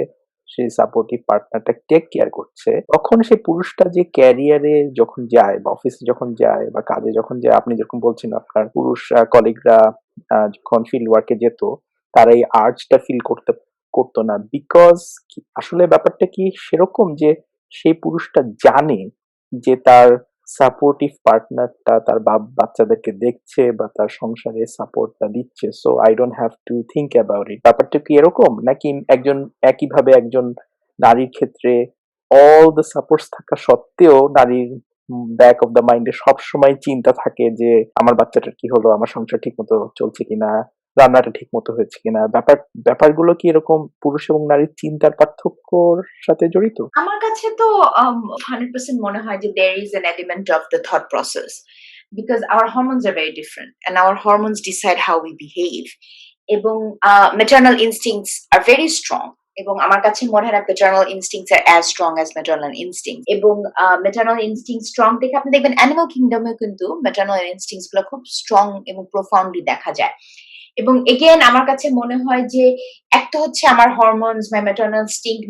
সেই সাপোর্টিভ পার্টনারটা টেক কেয়ার করছে, তখন সেই পুরুষটা যে ক্যারিয়ারে যখন যায় বা অফিসে যখন যায় বা কাজে যখন যায়, আপনি যেরকম বলছেন আপনার পুরুষ কলিগরা যখন ফিল্ড ওয়ার্কে যেত তারা এই আর্জটা ফিল করতো না, বিকজ আসলে ব্যাপারটা কি সেরকম যে সেই পুরুষটা জানে যে তার সাপোর্টিভ পার্টনারটা তার বাচ্চাদেরকে দেখছে বা তার সংসারে সাপোর্টটা দিচ্ছে, so I don't have to think about it. ব্যাপারটা কি এরকম, নাকি একইভাবে একজন নারীর ক্ষেত্রে অল দ্য সাপোর্টস থাকা সত্ত্বেও নারীর ব্যাক অফ দ্য মাইন্ডে সবসময় চিন্তা থাকে যে আমার বাচ্চাটার কি হলো, আমার সংসার ঠিক মতো চলছে কিনা, রান্নাটা ঠিক মতো হয়েছে কিনা? ব্যাপারগুলো কি এরকম পুরুষ এবং নারীর চিন্তার পার্থক্যর সাথে জড়িত? আমার কাছে তো 100% মনে হয় যে there is an element of the thought process, because our hormones are very different and our hormones decide how we behave, এবং maternal instincts are very strong, এবং আমার কাছে মনে হয় না paternal instincts are as strong as maternal instincts, এবং maternal instincts strong দেখে আপনি দেখবেন animal kingdom এ কিন্তু maternal instincts গুলো খুব strong এবং profoundly দেখা যায়। এবং এগেন আমার কাছে মনে হয় যে একটা হচ্ছে আমার hormones, my maternal instinct,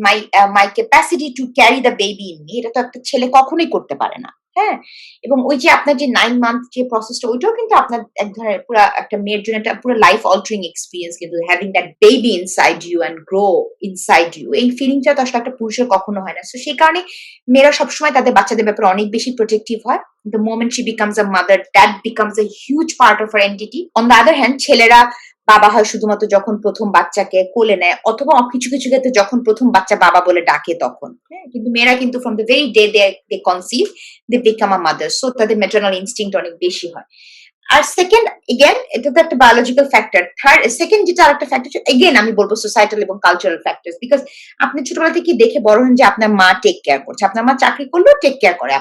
my capacity to carry the baby in me, এটা তো একটা ছেলে কখনোই করতে পারে না। হ্যাঁ, এবং ওই যে আপনার যে 9 মান্থ যে প্রসেসটা, ওইটাও কিন্তু আপনার এক ধরনের পুরো একটা মেয়ের জন্য একটা পুরো লাইফ অল্টারিং এক্সপিরিয়েন্স, কিন্তু having that baby inside you and grow inside you, এই ফিলিংটা তো আসলে একটা পুরুষের কখনো হয় না। সো সেই কারণে মেয়েরা সবসময় তাদের বাচ্চাদের ব্যাপারে অনেক বেশি প্রোটেক্টিভ হয়। The moment she becomes a mother, that becomes a huge part of her entity. On the other hand, ছেলেরা বাবা হয় শুধুমাত্র যখন প্রথম বাচ্চাকে কোলে নেয়, অথবা কিছু কিছু ক্ষেত্রে যখন প্রথম বাচ্চা বাবা বলে ডাকে তখন। হ্যাঁ, কিন্তু মেয়েরা কিন্তু from the very day they conceive, they become a mother, so তাদের maternal instinct অনেক বেশি হয়। আর সেকেন্ড এগেন এটা তো একটা বায়োলজিক্যাল ফ্যাক্টর। সেকেন্ড যেটা আরেকটা ফ্যাক্টর এগেন আমি বলবো সোসাইটাল এবং কালচারাল ফ্যাক্টরস, বিকজ আপনি ছোটবেলা থেকে দেখে বড় হন যে আপনার মা টেক কেয়ার করছে, আপনার মা চাকরি করলেও টেক কেয়ার করে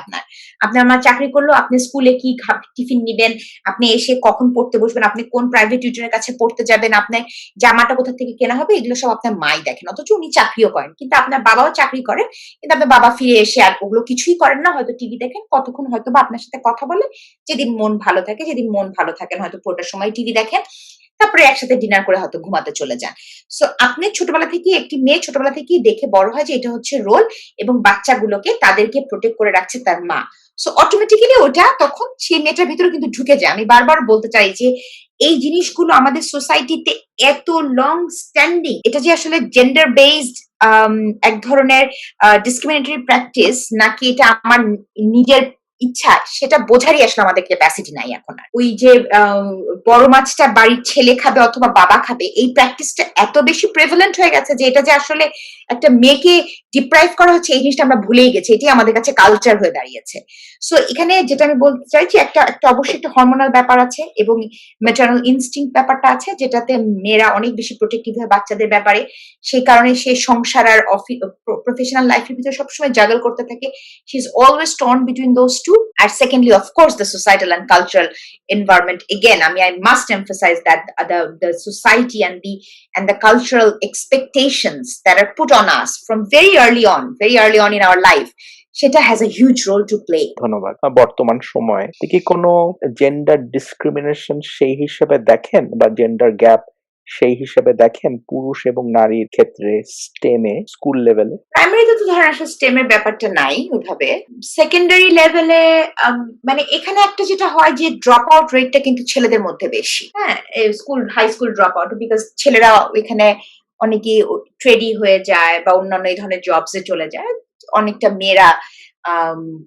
আপনার মা চাকরি করলেও আপনি স্কুলে কি টিফিন নিবেন, আপনি এসে কখন পড়তে বসবেন, আপনি কোন প্রাইভেট টিউটরের কাছে পড়তে যাবেন, আপনার জামাটা কোথা থেকে কেনা হবে, এগুলো সব আপনার মাই দেখেন, অথচ উনি চাকরিও করেন। কিন্তু আপনার বাবাও চাকরি করেন, কিন্তু আপনার বাবা ফিরে এসে আর ওগুলো কিছুই করেন না, হয়তো টিভি দেখেন, কতক্ষণ হয়তো বা আপনার সাথে কথা বলে, যেদিন মন ভালো থাকে, যেদিন মন ভালো থাকে না হয়তো পুরোটা সময় টিভি দেখেন, তারপরে একসাথে ডিনার করে হয়তো ঘুমাতে চলে যান। সো আপনি ছোটবেলা থেকে একটি মেয়ে ছোটবেলা থেকেই দেখে বড় হয় যে এটা হচ্ছে রোল, এবং বাচ্চাগুলোকে তাদেরকে প্রোটেক্ট করে রাখছে তার মা। সো অটোমেটিক্যালি ওটা তখন সেই মেয়েটার ভিতরে কিন্তু ঢুকে যায়। আমি বারবার বলতে চাই যে এই জিনিসগুলো আমাদের সোসাইটিতে এত লং স্ট্যান্ডিং, এটা যে আসলে জেন্ডার বেসড এক ধরনের ডিসক্রিমিনেটরি প্র্যাকটিস নাকি এটা আমার নিজের ইচ্ছা, সেটা বোঝারই আসলে আমাদের ক্যাপাসিটি নাই এখন আর। ওই যে বড় মাছটা বাড়ির ছেলে খাবে অথবা বাবা খাবে, এই প্র্যাকটিসটা এত বেশি প্রেভেলেন্ট হয়ে গেছে যে এটা যে আসলে একটা মেয়েকে ডিপ্রাইভ করা হচ্ছে এই জিনিসটা আমরা ভুলেই গেছি, এটাই আমাদের কাছে কালচার হয়ে দাঁড়িয়েছে। সো এখানে যেটা আমি বলতে চাইছি একটা একটা অবশ্যই একটা হরমোনাল ব্যাপার আছে এবং ম্যাটারনাল ইনস্টিংক্ট ব্যাপারটা আছে, যেটাতে মেয়েরা অনেক বেশি প্রোটেক্টিভ হয় বাচ্চাদের ব্যাপারে। সেই কারণে সে সংসার আর প্রফেশনাল লাইফের ভিতরে সবসময় জাগল করতে থাকে। She is always torn between those two. আর secondly of course the societal and cultural environment, again I must emphasize that the society and the cultural expectations that are put on us from very early on in our life, সেটা has a huge role to play. ধন্যবাদ। বর্তমান সময়ে কি কোনো gender discrimination সেই হিসেবে দেখেন বা জেন্ডার গ্যাপ সেই হিসেবে দেখেন পুরুষ এবং নারীর ক্ষেত্রে স্টেমে স্কুল লেভেলে? প্রাইমারিতে তো ধরেন আসলে স্টেম এর ব্যাপারটা নাই ওইভাবে। সেকেন্ডারি লেভেলে মানে এখানে একটা যেটা হয় যে ড্রপ আউট রেটটা কিন্তু ছেলেদের মধ্যে বেশি। হ্যাঁ, school high school drop out, because ছেলেরা এখানে অনেকে ট্রেডি হয়ে যায় বা অন্যান্য এই ধরনের জবসে চলে যায়, অনেকটা মেয়েরা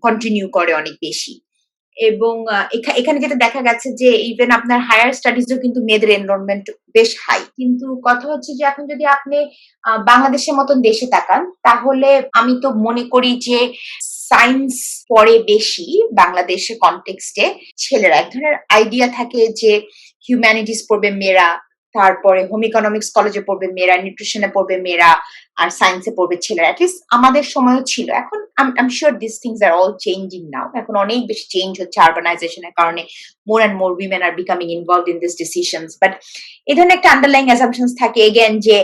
কন্টিনিউ করে অনেক বেশি। এবং এখানে যেটা দেখা গেছে যে ইভেন আপনার হায়ার স্টাডিজেও কিন্তু মেয়েদের এনরোলমেন্ট বেশ হাই। কিন্তু কথা হচ্ছে যে এখন যদি আপনি বাংলাদেশের মতন দেশে তাকান, তাহলে আমি তো মনে করি যে সায়েন্স পড়ে বেশি বাংলাদেশের কনটেক্সটে ছেলেরা। এক ধরনের আইডিয়া থাকে যে হিউম্যানিটিস পড়বে মেয়েরা, তারপরে হোম ইকোনমিক্স কলেজে পড়বে মেয়েরা, নিউট্রিশনে পড়বে মেয়েরা, আর সায়েন্সে পড়বে ছেলেরা। অ্যাটলিস্ট আমাদের সময়ও ছিল। এখন I'm sure these things are all changing now. এখন অনেক বেশি চেঞ্জ হচ্ছে আরবানাইজেশনের কারণে। more and more women are becoming involved in these decisions. But এই ধরনের একটা আন্ডারলাইং অ্যাসাম্পশনস থাকে এগেন যে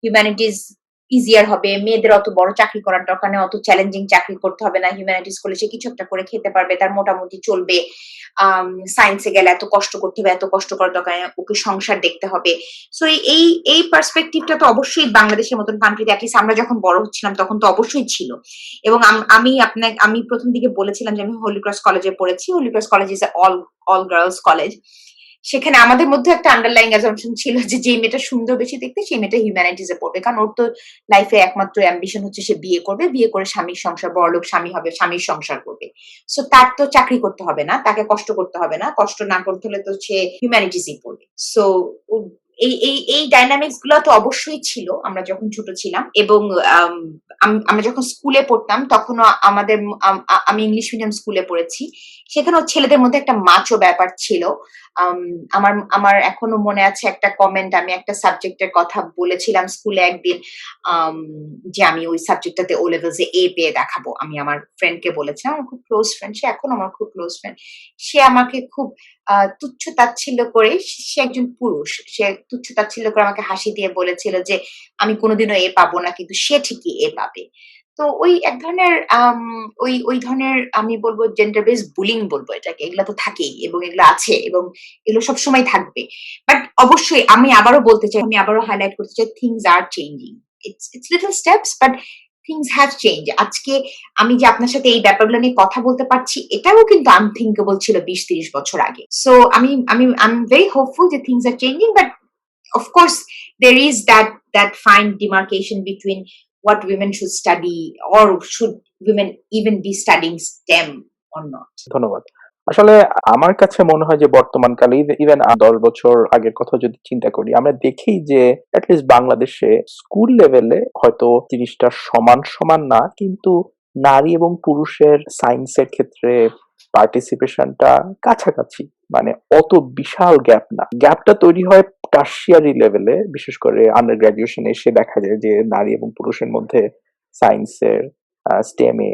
হিউম্যানিটিস ইজিয়ার হবে, মেয়েদের অত বড় চাকরি করার দরকার নেই, অত চ্যালেঞ্জিং চাকরি করতে হবে না, হিউম্যানিটিস করলে সে কিছু একটা করে খেতে পারবে, তার মোটামুটি চলবে। সায়েন্সে গেলে এত কষ্ট করতে হবে, এত কষ্ট করার দরকার নেই, ওকে সংসার দেখতে হবে। সো এই পার্সপেক্টিভটা তো অবশ্যই বাংলাদেশের মতন কান্ট্রিতে অ্যাটলিস্ট আমরা যখন বড় হচ্ছিলাম তখন তো অবশ্যই ছিল। এবং আমি প্রথম দিকে বলেছিলাম যে আমি হোলি ক্রস কলেজে পড়েছি। Holy Cross college is all girls college. সেখানে আমাদের মধ্যে একটা আন্ডারলাইং অ্যাজাম্পশন ছিল যে যে মেয়েটা সুন্দর বেশি দেখতে সেই মেয়েটা হিউম্যানিটিসে পড়বে, কারণ ওর তো লাইফে একমাত্র অ্যাম্বিশন হচ্ছে সে বিয়ে করবে, বিয়ে করে স্বামীর সংসার, বড়লোক স্বামী হবে, স্বামীর সংসার করবে। সো তার তো চাকরি করতে হবে না, তাকে কষ্ট করতে হবে না, কষ্ট না করতে হলে তো সে হিউম্যানিটিসই পড়বে। সো এই ডাইনামিক্স গুলো তো অবশ্যই ছিল আমরা যখন ছোট ছিলাম। এবং আমরা যখন স্কুলে পড়তাম তখনও আমি ইংলিশ মিডিয়াম স্কুলে পড়েছি, সেখানেও ছেলেদের মধ্যে একটা মাচো ব্যাপার ছিল। আমার এখনো মনে আছে একটা কমেন্ট, আমি একটা সাবজেক্টের কথা বলেছিলাম স্কুলে একদিন, যে আমি ওই সাবজেক্টটাতে ও লেভেলসে এ পেয়ে দেখাবো। আমি আমার ফ্রেন্ডকে বলেছিলাম, আমার খুব ক্লোজ ফ্রেন্ড, সে এখন আমার খুব ক্লোজ ফ্রেন্ড। সে আমাকে খুব তুচ্ছ তাচ্ছিল্য করে, সে একজন পুরুষ, সে তুচ্ছ তাচ্ছিল্য করে আমাকে হাসি দিয়ে বলেছিল যে আমি কোনোদিনও এ পাবো না, কিন্তু সে ঠিকই এ পাবে। তো ওই এক ধরনের ওই ধরনের আমি বলবো জেন্ডার বেস বুলিং বলবো এটাকে, এগুলা তো থাকেই এবং এগুলো আছে এবং এগুলো সবসময় থাকবে। বাট অবশ্যই আমি আবারও বলতে চাই, আমি আবারও হাইলাইট করতে চাই, things are changing. It's little steps, but things have change. আজকে আমি যে আপনার সাথে এই ব্যাপারগুলো নিয়ে কথা বলতে পারছি, এটাও কিন্তু আনথিঙ্কেবল ছিল 20-30 বছর আগে। So I'm very hopeful that things are changing, but of course there is that fine demarcation between what women should study, or should women even be studying STEM or not. ধন্যবাদ। আসলে আমার কাছে মনে হয় যে বর্তমানকালে ইভেন 10 বছর আগের কথা যদি চিন্তা করি, আমরা দেখি যে অ্যাটলিস্ট বাংলাদেশে স্কুল লেভেলে হয়তো জিনিসটা সমান না, কিন্তু নারী এবং পুরুষের সায়েন্সের ক্ষেত্রে পার্টিসিপেশনটা কাছাকাছি মানে অত বিশাল গ্যাপ না। গ্যাপটা তৈরি হয় টারশিয়ারি লেভেলে, বিশেষ করে আন্ডার গ্রাজুয়েশনে এসে দেখা যায় যে নারী এবং পুরুষের মধ্যে সায়েন্সের স্টেমে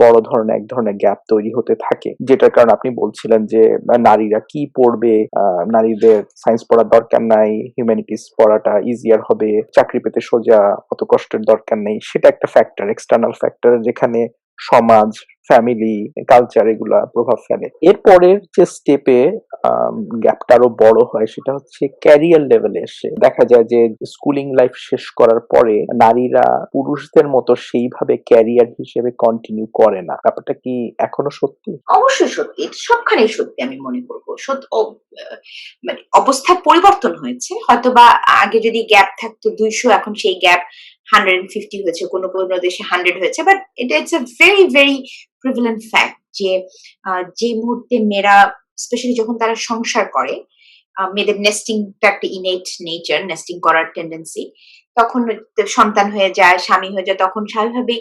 বড় ধরনের এক ধরনের গ্যাপ তৈরি হতে থাকে, যেটার কারণে আপনি বলছিলেন যে নারীরা কি পড়বে, নারীদের সায়েন্স পড়ার দরকার নাই, হিউম্যানিটিস পড়াটা ইজিয়ার হবে, চাকরি পেতে সোজা, অত কষ্টের দরকার নেই। সেটা একটা ফ্যাক্টর, এক্সটার্নাল ফ্যাক্টর, যেখানে সমাজ, ফ্যামিলি, কালচার এগুলা প্রভাব ফেলে। এরপরের যে স্টেপে গ্যাপটা আরো বড় হয় সেটা হচ্ছে ক্যারিয়ার লেভেলে এসে দেখা যায় যে স্কুলিং লাইফ শেষ করার পরে নারীরা পুরুষদের মতো সেইভাবে ক্যারিয়ার হিসেবে কন্টিনিউ করে না। ব্যাপারটা কি এখনো সত্যি? অবশ্যই সত্যি, এটা সবখানেই সত্যি আমি মনে করবো। মানে অবস্থার পরিবর্তন হয়েছে। হয়তোবা আগে যদি গ্যাপ থাকতো 200, এখন সেই গ্যাপ 150 হয়েছে, কোনো কোনো দেশে 100 হয়েছে। But it's a very very prevalent fact যে যে মুহূর্তে মেয়েরা স্পেশালি যখন তারা সংসার করে, মেয়েদের নেস্টিংটা একটা ইনেট নেচার, নেস্টিং করার টেন্ডেন্সি, তখন সন্তান হয়ে যায়, স্বামী হয়ে যায়, তখন স্বাভাবিকভাবেই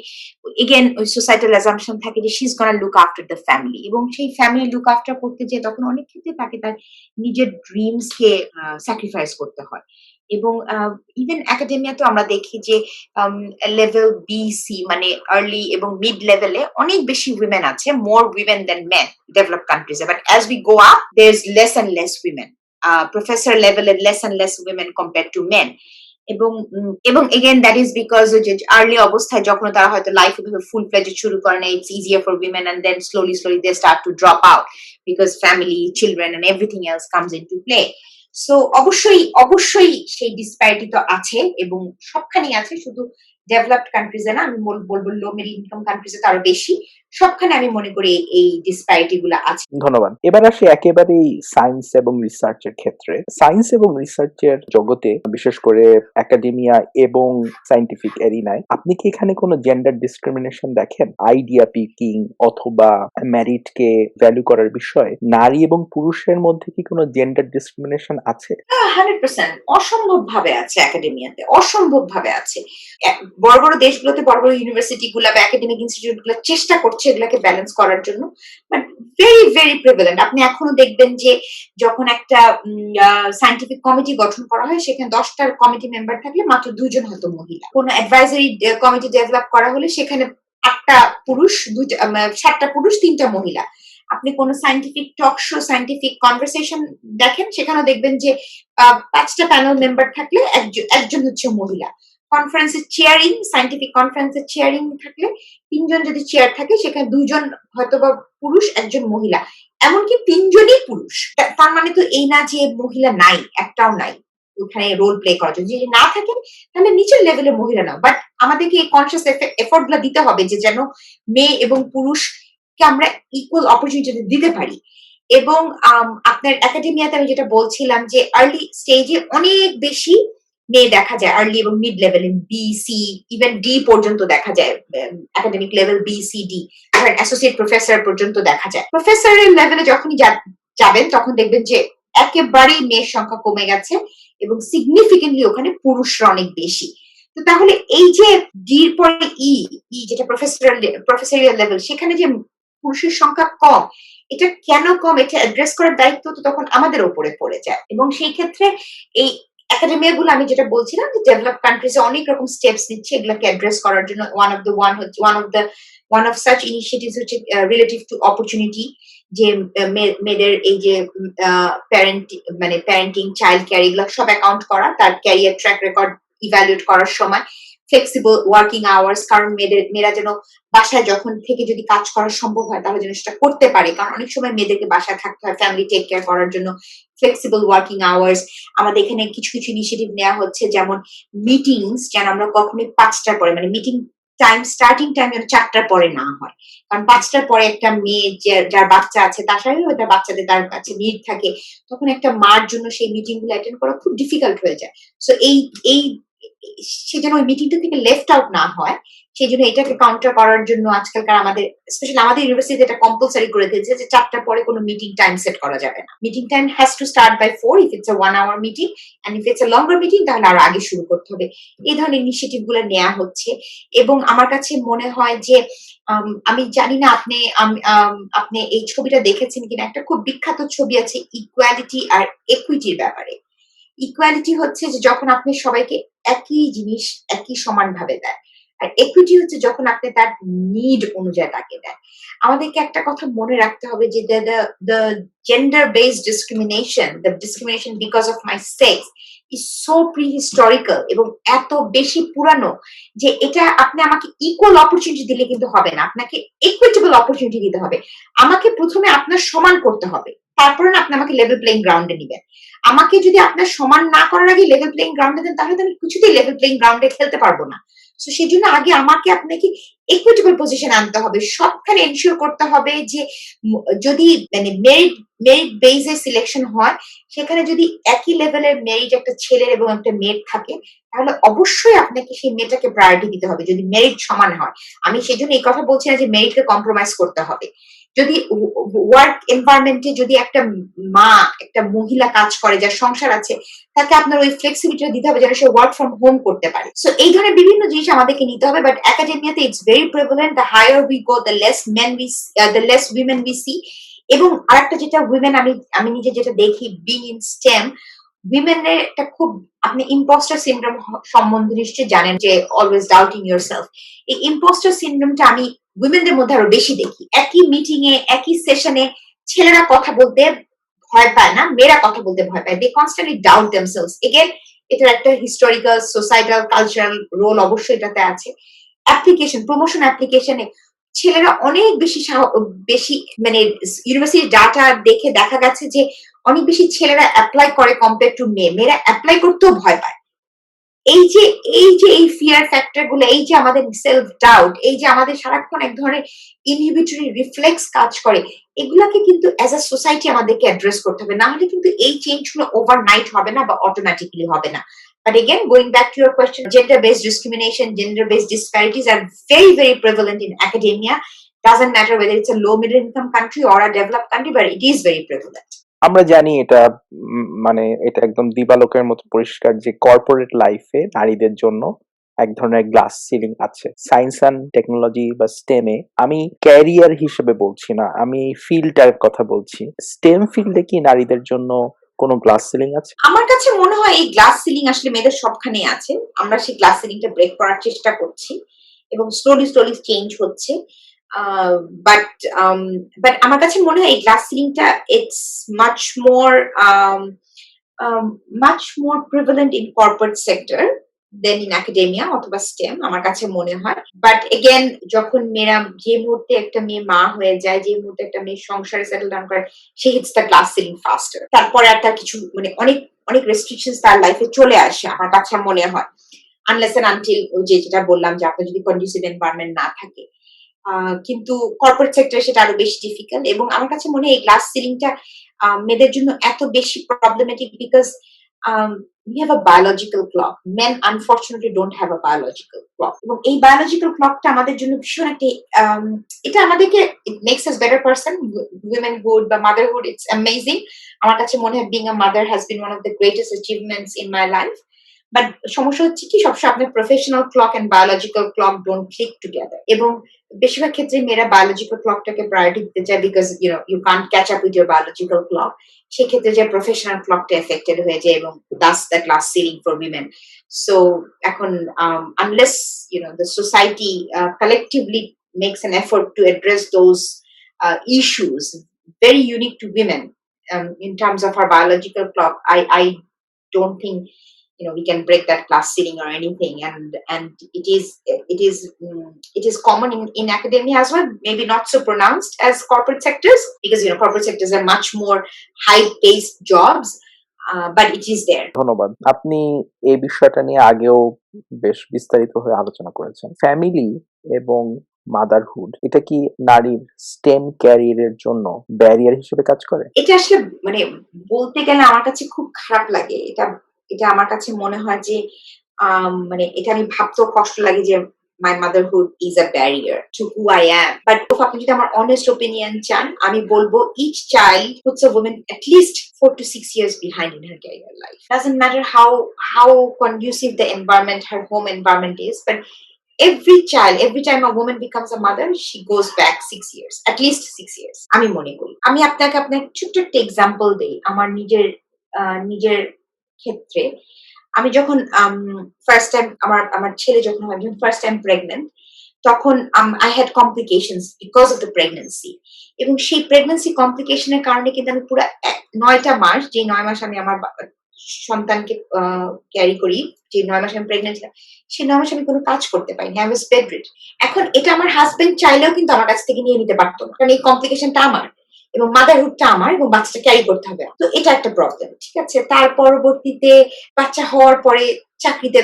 এগেন ওই সোসাইটাল অ্যাজাম্পশন থাকে যে she is gonna look after the family, এবং সেই ফ্যামিলি লুক আফটার করতে যেয়ে তখন অনেক ক্ষেত্রে তাকে তার নিজের ড্রিমস কে স্যাক্রিফাইস করতে হয়। এবং ইভেন একাডেমিয়াতেও আমরা দেখি যে লেভেল বি সি মানে আর্লি এবং মিড লেভেলে অনেক বেশি উইমেন আছে, more women than men develop কান্ট্রিজে। But as we go up there is less and less women, professor লেভেলে less and less women compare to men. এবং এগেন দ্যাট ইজ বিকজ যে early অবস্থায় যখন তারা হয়তো লাইফ ফুল ফ্লেজে শুরু করে না, it's easier for women, and then slowly slowly they start to drop out because family, children and everything else comes into play. So অবশ্যই অবশ্যই সেই ডিসপ্যারিটি তো আছে, এবং সবখানেই আছে, শুধু ডেভেলপড কান্ট্রিজে না, আমি বলবো লো মিডল ইনকাম কান্ট্রিজে তো আরো বেশি। সবখানে আমি মনে করি এই ডিসপ্যারিটি গুলো আছে। ধন্যবাদ। এবার আসি একেবারেই সায়েন্স এবং রিসার্চের ক্ষেত্রে। সায়েন্স এবং রিসার্চের জগতে, বিশেষ করে একাডেমিয়া এবং সায়েন্টিফিক এরিনায়, আপনি কি এখানে কোনো জেন্ডার ডিসক্রিমিনেশন দেখেন? আইডিয়া পিকিং অথবা মেরিটকে ভ্যালু করার বিষয়ে নারী এবং পুরুষের মধ্যে কি কোনো জেন্ডার ডিসক্রিমিনেশন আছে? 100% অসম্ভব ভাবে আছে, একাডেমিয়াতে অসম্ভব ভাবে আছে। বড় বড় দেশগুলোতে, বড় বড় ইউনিভার্সিটি গুলা বা একাডেমিক ইনস্টিটিউট গুলা চেষ্টা করছে এগুলাকে ব্যালেন্স করার জন্য, বাট ভেরি ভেরি প্রিভেলেন্ট। আপনি এখনো দেখবেন যে যখন একটা সায়েন্টিফিক কমিটি গঠন করা হয়, সেখানে 10টার কমিটি মেম্বার থাকলে মাত্র 2জন হয়তো মহিলা। কোনো অ্যাডভাইজারি কমিটি ডেভেলপ করা হলে সেখানে 8টা পুরুষ, 7টা পুরুষ, 3টা মহিলা। আপনি কোন scientific talk show, scientific conversation দেখেন, সেখানে দেখবেন যে 5টা প্যানেল মেম্বার থাকলে একজন হচ্ছে মহিলা। কনফারেন্সের চেয়ারিং, সায়েন্টিফিক কনফারেন্সের চেয়ারিং থাকলে 3জন যদি চেয়ার থাকে, সেখানে 2জন হয়তোবা পুরুষ, একজন মহিলা, এমনকি 3জনই পুরুষ। তার মানে তো এই না যে মহিলা নাই, একটাও নাই ওখানে রোল প্লে করার জন্য। যদি না থাকে তাহলে নিচের লেভেলে মহিলা নাও, বাট আমাদেরকে এই কনসিয়াস এফোর্ট গুলা দিতে হবে যে যেন মেয়ে এবং পুরুষকে আমরা ইকুয়াল অপরচুনিটি দিতে পারি। এবং আপনার একাডেমিয়াতে আমি যেটা বলছিলাম যে আর্লি স্টেজে অনেক বেশি মেয়ে দেখা যায়, আর্লি এবং মিড লেভেলে, বি সি ইভেন ডি পর্যন্ত দেখা যায়, academic level B C D, associate professor পর্যন্ত দেখা যায়। প্রফেসরের লেভেলে যখনই যাবেন তখন দেখবেন যে একেবারেই মেয়ের সংখ্যা কমে গেছে, এবং সিগনিফিকেন্টলি ওখানে পুরুষরা অনেক বেশি। তো তাহলে এই যে ডির পরে যেটা প্রফেসরিয়াল লেভেল, সেখানে যে পুরুষের সংখ্যা কম, এটা কেন কম, এটা অ্যাড্রেস করার দায়িত্ব তো তখন আমাদের উপরে পড়ে যায়। এবং সেই ক্ষেত্রে এই একাডেমিয়া গুলো, আমি যেটা বলছিলাম যে ডেভেলপ কান্ট্রিজে অনেক রকম স্টেপস নিচ্ছে এগুলোকে অ্যাড্রেস করার জন্য। ওয়ান অফ সাচ ইনিশিয়েটিভস হচ্ছে রিলেটিভ টু অপরচুনিটি, যে মেয়েদের এই যে প্যারেন্টিং, চাইল্ড কেয়ার, এগুলো সব অ্যাকাউন্ট করা, তার ক্যারিয়ার ট্র্যাক রেকর্ড ইভ্যালুয়েট করার সময়। ফ্লেক্সিবল ওয়ার্কিং আওয়ার্স, কারণ মেয়েরা যেন বাসায় যখন থেকে যদি কাজ করা সম্ভব হয় তাহলে যেন সেটা করতে পারে, কারণ অনেক সময় মেয়েদেরকে বাসায় থাকতে হয় ফ্যামিলি টেক কেয়ার করার জন্য। ফ্লেক্সিবল ওয়ার্কিং আওয়ার্স, আমাদের এখানে কিছু কিছু ইনিশিয়েটিভ নেওয়া হচ্ছে, যেমন মিটিংস যেন আমরা কখনোই 5টার পরে, মানে মিটিং টাইম, স্টার্টিং টাইম যেন 4টার পরে না হয়, কারণ 5টার পরে একটা মেয়ে যার বাচ্চা আছে, তার সাথে তার বাচ্চাদের তার কাছে নিড থাকে, তখন একটা মার জন্য সেই মিটিং গুলো অ্যাটেন্ড করা খুব ডিফিকাল্ট হয়ে যায়। সো এই সেজন্য ওই মিটিংটা থেকে লেফট আউট না হয়, সেই জন্য এটাকে কাউন্টার করার জন্য আজকালকার আমাদের, স্পেশালি আমাদের ইউনিভার্সিটি এটা কম্পালসারি করে দিয়েছে যে 4টার পরে কোনো মিটিং টাইম সেট করা যাবে না। Meeting time has to start by 4 if it's a 1 hour meeting, and if it's a longer meeting তাহলে আরো আগে শুরু করতে হবে। এই ধরনের ইনিশিয়েটিভ গুলো নেওয়া হচ্ছে, এবং আমার কাছে মনে হয় যে আমি জানি না আপনি এই ছবিটা দেখেছেন কিনা, একটা খুব বিখ্যাত ছবি আছে ইকুয়ালিটি আর একুইটির ব্যাপারে। ইকুয়ালিটি হচ্ছে যে যখন আপনি সবাইকে একই জিনিস একই সমানভাবে দেয়, আর একুইটি হচ্ছে যখন আপনি তার নিড অনুযায়ী তাকে দেন। আমাদেরকে একটা কথা মনে রাখতে হবে যে the gender based discrimination, the discrimination because of my sex is so prehistorical এবং এত বেশি পুরানো যে এটা আপনি আমাকে ইকুয়াল অপরচুনিটি দিলে কিন্তু হবে না, আপনাকে ইকুইটেবল অপরচুনিটি দিতে হবে। আমাকে প্রথমে আপনার সমান করতে হবে, তারপরে না আপনি আমাকে লেভেল প্লেইং গ্রাউন্ডে নিবেন। আমাকে যদি আপনার সমান না করার আগে লেভেল প্লেইং গ্রাউন্ডে দেন, তাহলে তো আমি কিছুতেই লেভেল প্লেইং গ্রাউন্ডে খেলতে পারবো না। সো সেই জন্য আগে আমাকে আপনাকে ইকুইটেবল পজিশন আনতে হবে, সবখানে এনশিওর করতে হবে যে যদি মানে মেরিট বেসে সিলেকশন হয়, সেখানে যদি একই লেভেলের মেরিট একটা ছেলের এবং একটা মেয়ের থাকে, তাহলে অবশ্যই আপনাকে সেই মেয়েটাকে প্রায়োরিটি দিতে হবে যদি মেরিট সমান হয়। আমি সেই জন্য এই কথা বলছি না যে মেরিটকে কম্প্রোমাইজ করতে হবে। যদি ওয়ার্ক এনভায়রনমেন্টে যদি একটা মা, একটা মহিলা কাজ করে, যার সংসার আছে, তাকে আপনার ওই ফ্লেক্সিবিলিটি দিতে হবে যেন সে ওয়ার্ক ফ্রম হোম করতে পারে। সো এই ধরনের বিভিন্ন জিনিস আমাদেরকে নিতে হবে, বাট একাডেমিয়াতে it's very prevalent, the higher we go the less women we see. এবং আরেকটা যেটা উইমেন, আমি নিজে যেটা দেখি বিং ইন স্টেম, উইমেনের একটা খুব, আপনি ইম্পোস্টার সিনড্রোম সম্বন্ধে নিশ্চয়ই জানেন, যে অলওয়েজ ডাউটিং ইয়োরসেলফ। এই ইম্পোস্টার সিনড্রোমটা আমি উইমেনদের মধ্যে আরো বেশি দেখি। একই মিটিং এ, একই সেশনে ছেলেরা কথা বলতে ভয় পায় না, মেয়েরা কথা বলতে ভয় পায়। দে কনস্ট্যান্টলি ডাউট দেমসেলভস। এগেন, এটার একটা হিস্টোরিক্যাল, সোসাইটাল, কালচারাল রোল অবশ্যই এটাতে আছে। অ্যাপ্লিকেশন, প্রমোশন অ্যাপ্লিকেশনে ছেলেরা অনেক বেশি মানে ইউনিভার্সিটি ডাটা দেখে দেখা গেছে যে অনেক বেশি ছেলেরা অ্যাপ্লাই করে কম্পেয়ার টু মেয়েরা অ্যাপ্লাই করতেও ভয় পায়। এই ফিয়ার ফ্যাক্টর গুলো, এই যে আমাদের সেলফ ডাউট, এই যে আমাদের সারাক্ষণ এক ধরনের ইনহিবিটরি রিফ্লেক্স কাজ করে, এগুলাকে কিন্তু অ্যাজ আ সোসাইটি আমাদেরকে অ্যাড্রেস করতে হবে, না হলে কিন্তু এই চেঞ্জ গুলো ওভারনাইট হবে না বা অটোমেটিক্যালি হবে না। But again, going back to your question, gender-based discrimination, gender-based disparities are very, very prevalent in academia. Doesn't matter whether it's a low middle income country or a developed country, but it is very prevalent. আমরা জানি এটা মানে এটা একদম দিবালোকের মতো পরিষ্কার যে corporate লাইফে নারীদের জন্য এক ধরনের গ্লাস সিলিং আছে। সায়েন্স অ্যান্ড টেকনোলজি বা স্টেমে, আমি ক্যারিয়ার হিসেবে বলছি না, আমি ফিল্ডটার কথা বলছি। স্টেম ফিল্ডে কি নারীদের জন্য কোনো গ্লাস সিলিং আছে? আমার কাছে মনে হয় এই গ্লাস সিলিং আসলে মেয়েদের সবখানেই আছে। আমরা সেই গ্লাস সিলিংটা ব্রেক করার চেষ্টা করছি এবং স্লোলি চেঞ্জ হচ্ছে। বাট আমার কাছে মনে হয় এই গ্লাস সিলিংটা it's much more prevalent in corporate sector than in academia অথবা স্টেম, আমার কাছে মনে হয়। বাট এগেন, যখন মেয়েরা, যে মুহূর্তে একটা মেয়ে মা হয়ে যায়, যে মুহূর্তে একটা মেয়ে সংসারে সেটেল ডাউন করে, সে hits the glass ceiling faster. তারপরে আর তার কিছু মানে অনেক অনেক রেস্ট্রিকশনস তার লাইফে চলে আসে, আমার কাছে মনে হয়, আনলেস এন্ড আনটিল যেটা বললাম যে আপনার যদি কন্ডিউসিভ এনভায়রনমেন্ট না থাকে। কিন্তু কর্পোরেট সেক্টরে সেটা আরো বেশি ডিফিকাল্ট। এবং আমার কাছে মনে হয় এই গ্লাস সিলিংটা মেয়েদের জন্য এত বেশি problematic because we have a biological clock. Men unfortunately don't have a biological clock. এবং এই biological clockটা আমাদের জন্য ভীষণ একটা এটা আমাদেরকে, it makes us better person, womanhood বা motherhood, it's amazing. আমার কাছে মনে হয় being a mother has been one of the greatest achievements in my life. But সমস্যা হচ্ছে কি, সবসময় আপনার professional clock and biological clock don't click together. এবং বেশিরভাগ ক্ষেত্রে মেয়েরা বায়োলজিক্যাল ক্লকটাকে প্রায়োরিটি দিতে চায় because you can't catch up with your biological clock. সেক্ষেত্রে যে প্রফেশনাল ক্লকটা এফেক্টেড হয়ে যায় এবং that's the glass ceiling for women. So এখন unless the society collectively makes an effort to address those issues very unique to women in terms of our biological clock, I don't think we can break that glass ceiling or anything. And it is common in academia as well, maybe not so pronounced as corporate sectors because corporate sectors are much more high paced jobs, but it is there. ধন্যবাদ। আপনি এই বিষয়টা নিয়ে আগেও বেশ বিস্তারিত হয়ে আলোচনা করেছেন। ফ্যামিলি এবং মাদারহুড, এটা কি নারীর স্টেম ক্যারিয়ারের জন্য ব্যারিয়ার হিসেবে কাজ করে? এটা আসলে মানে বলতে গেলে আমার কাছে খুব খারাপ লাগে। এটা আমার কাছে মনে হয় যে মানে এটা আমি ভাবতেও কষ্ট লাগে যে my motherhood is a barrier to who I am. But আপনি যদি আমার honest opinion চান, আমি বলবো each child puts a woman at least 4 to 6 years behind in her career life. Doesn't matter how conducive the environment, her home environment is, but every time a woman becomes a mother, she goes back 6 years, at least 6 years. আমি মনে করি। আমি আপনাকে ছোট্ট একটা example দেই আমার নিজের ক্ষেত্রে। আমি যখন ফার্স্ট টাইম আমার ছেলে যখন ফার্স্ট টাইম প্রেগন্যান্ট, তখন I had complications because of the pregnancy, এবং সেই প্রেগন্যান্সি কমপ্লিকেশনের কারণে কিন্তু আমি পুরো 9টা মাস, যে 9 মাস আমি আমার সন্তানকে ক্যারি করি, যে 9 মাস আমি প্রেগন্যান্ট ছিলাম, সেই 9 মাস আমি কোনো কাজ করতে পারিনি। I was bedridden. এখন এটা আমার হাজবেন্ড চাইলেও কিন্তু আমার কাছ থেকে নিয়ে নিতে পারতো না, কারণ এই কমপ্লিকেশনটা আমার এবং মাদারহুডটা আমার, এবং বাচ্চাটা ক্যারি করতে হবে। তো এটা একটা প্রবলেম, ঠিক আছে। তার পরবর্তীতে বাচ্চা হওয়ার পরে চাকরিতে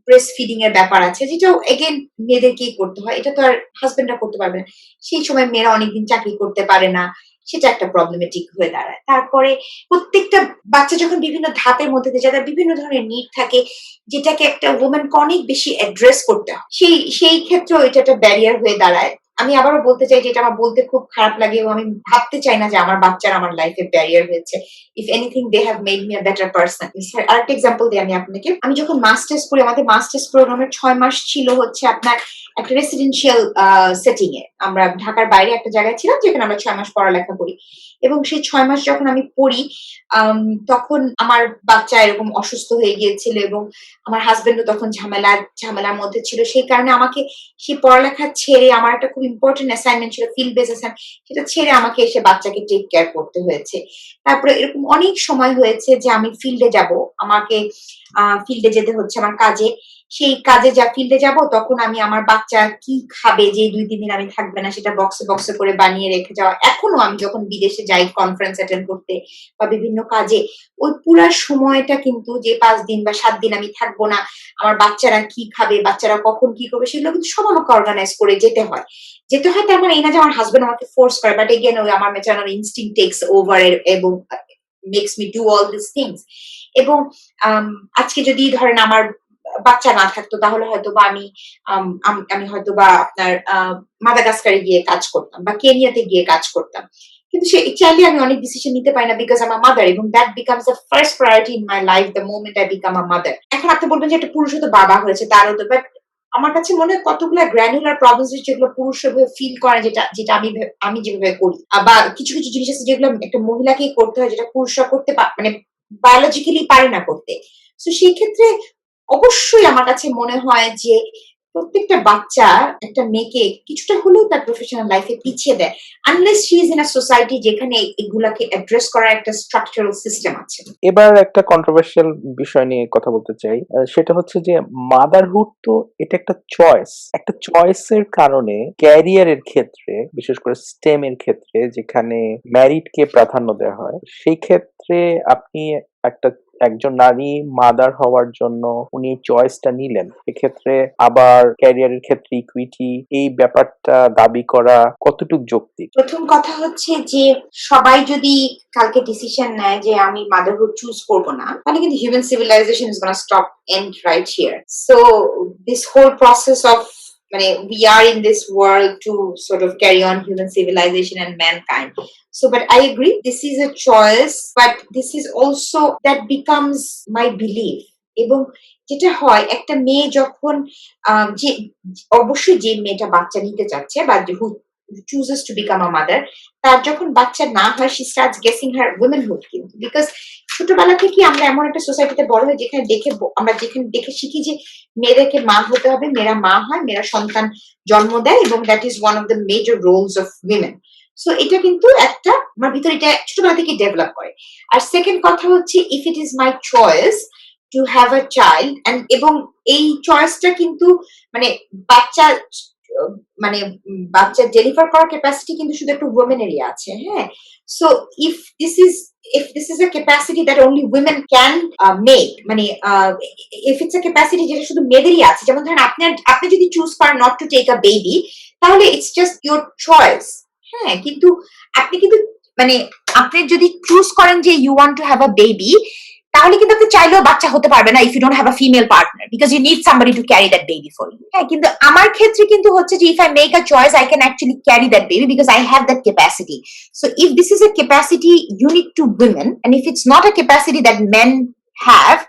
ব্রেস্ট ফিডিং এর ব্যাপার আছে, যেটাও এগেন মেয়েদেরকেই করতে হয়, এটা তো আর হাজবেন্ডরা করতে পারবে না। সেই সময় মেয়েরা অনেকদিন চাকরি করতে পারে না, সেটা একটা প্রবলেমেটিক হয়ে দাঁড়ায়। তারপরে প্রত্যেকটা বাচ্চা যখন বিভিন্ন ধাপের মধ্যে দিয়ে যায়, তার বিভিন্ন ধরনের নিড থাকে, যেটাকে একটা ওমেনকে অনেক বেশি অ্যাড্রেস করতে হয়। সেই ক্ষেত্রেও এটা একটা ব্যারিয়ার হয়ে দাঁড়ায়। আমি আবারও বলতে চাই যে এটা আমার বলতে খুব খারাপ লাগে, এবং আমি ভাবতে চাই না যে আমার বাচ্চারা আমার লাইফে ব্যারিয়ার হয়েছে। If anything they have made me a better person. আরেকটা এক্সাম্পল দিই আমি আপনাকে। আমি যখন মাস্টার্স করি, আমাদের মাস্টার্স প্রোগ্রামের 6 মাস ছিল হচ্ছে আপনার একটা রেসিডেন্সিয়াল সেটিং এ। আমরা ঢাকার বাইরে একটা জায়গায় ছিলাম, যেখানে আমরা 6 মাস পড়ালেখা করি, এবং সেই 6 মাস যখন আমি পড়ি, তখন আমার বাচ্চা এরকম অসুস্থ হয়ে গিয়েছিল, এবং আমার হাজবেন্ডও তখন ঝামেলার মধ্যে ছিল। সেই কারণে আমাকে সেই পড়ালেখা ছেড়ে, আমার একটা খুব ইম্পর্টেন্ট অ্যাসাইনমেন্ট ছিল, ফিল্ড বেস অ্যাসাইনমেন্ট, সেটা ছেড়ে আমাকে এসে বাচ্চাকে টেক কেয়ার করতে হয়েছে। তারপরে এরকম অনেক সময় হয়েছে যে আমি ফিল্ডে যাব, আমাকে ফিল্ডে যেতে হচ্ছে আমার কাজে। সেই কাজে ফিল্ডে যাব, তখন আমি আমার বাচ্চা কি খাবে, যে 2-3 দিন আমি থাকবে না, সেটা বক্সে করে বানিয়ে রেখে যাওয়া। এখনো আমি যখন বিদেশে যাই কনফারেন্স অ্যাটেন্ড করতে বা বিভিন্ন কাজে, ওই পুরো সময়টা কিন্তু, যে 5 দিন বা 7 দিন আমি থাকবো না, আমার বাচ্চারা কি খাবে, বাচ্চারা কখন কি করবে, সেগুলো কিন্তু সব আমাকে অর্গানাইজ করে যেতে হয়। তার মানে এই না যে আমার হাজবেন্ড আমাকে ফোর্স করে, বাট এগেন ওই আমার ম্যাটারনাল ইনস্টিংক্ট টেকস ওভার, এবং makes me do all this things. এবং আজকে যদি ধরেন আমার বাচ্চা না থাকতো, তাহলে হয়তো বা আমি হয়তো বা আপনার মাদাগাস্কারে গিয়ে কাজ করতাম বা কেনিয়াতে গিয়ে কাজ করতাম, কিন্তু চাইলে আমি অনেক ডিসিশন নিতে পারি না, because I am a mother, এবং that becomes the first priority in my life the moment I become a mother. এখন আপনি বলবেন যে একটা পুরুষও তো বাবা হয়েছে, তারও তো, বাট আমার কাছে মনে হয় কতগুলো গ্র্যানুলার প্রবলেমস যেগুলো পুরুষ ফিল করে, যেটা আমি যেভাবে করি, বা কিছু কিছু জিনিস আছে যেগুলো একটা মহিলাকেই করতে হয়, যেটা পুরুষরা করতে মানে বায়োলজিক্যালি পারে না করতে। তো সেই ক্ষেত্রে অবশ্যই আমার কাছে মনে হয় যে প্রত্যেকটা বাচ্চা একটা মেয়েকে কিছুটা হলেও তার প্রফেশনাল লাইফে পিছিয়ে দেয়, unless she is in a society যেখানে এগুলাকে অ্যাড্রেস করার একটা স্ট্রাকচারাল সিস্টেম আছে। এবার একটা কন্ট্রোভার্সিয়াল বিষয় নিয়ে কথা বলতে চাই, সেটা হচ্ছে যে মাদারহুড তো এটা একটা চয়েসের কারণে ক্যারিয়ারের ক্ষেত্রে, বিশেষ করে স্টেম এর ক্ষেত্রে, যেখানে ম্যারিডকে প্রাধান্য দেওয়া হয়, সেই ক্ষেত্রে আপনি একজন নারী মাদার হওয়ার জন্য উনি চয়েসটা নিলেন, এক্ষেত্রে আবার ক্যারিয়ারের ক্ষেত্রে ইকুইটি, এই ব্যাপারটা দাবি করা কতটুকু যৌক্তিক? প্রথম কথা হচ্ছে যে সবাই যদি কালকে ডিসিশন নেয় যে আমি মাদারহুড চুজ করব না, তাহলে কিন্তু human civilization is gonna stop and right here. So this whole process of, মানে we are in this world to sort of carry on human civilization and mankind. So, but I agree, this is a choice, but this is also that becomes my belief. এবং যেটা হয়, একটা মেয়ে যখন যে অবশ্যই যে মেয়েটা বাচ্চা নিতে চাচ্ছে বা who chooses to become a mother, তার যখন বাচ্চা না হয়, she starts guessing her womanhood, কিন্তু বিকজ ছোটবেলা থেকে আমরা এমন একটা সোসাইটিতে বড় হই যেখানে দেখে শিখি যে মেয়েদেরকে মা হতে হবে, মেয়েরা মা হয়, মেয়েরা সন্তান জন্ম দেয়, এবং that is one of the major roles of women. So এটা কিন্তু একটা আমার ভিতরে এটা ছোটবেলা থেকে ডেভেলপ করে। আর সেকেন্ড কথা হচ্ছে, if it is my choice to have a child, এবং এই চয়েসটা কিন্তু মানে বাচ্চা ডেলিভার করার ক্যাপাসিটি কিন্তু শুধু একটা ওমেনেরই আছে, হ্যাঁ। So if this is a capacity that only women can make, মানে if it's a capacity যেটা শুধু মেয়েদেরই আছে, যেমন ধরেন আপনি যদি চুজ করেন not to take a baby, তাহলে it's just your choice, হ্যাঁ। কিন্তু আপনি যদি চুজ করেন যে you want to have a baby, তাহলে কিন্তু আপনি চাইলেও বাচ্চা হতে পারবে না if you don't have a female partner, because you need somebody to carry that baby for you, হ্যাঁ। কিন্তু আমার ক্ষেত্রে কিন্তু হচ্ছে যে if I make a choice, I can actually carry that baby because I have that capacity. So if this is a capacity unique to women, and if it's not a capacity that men have,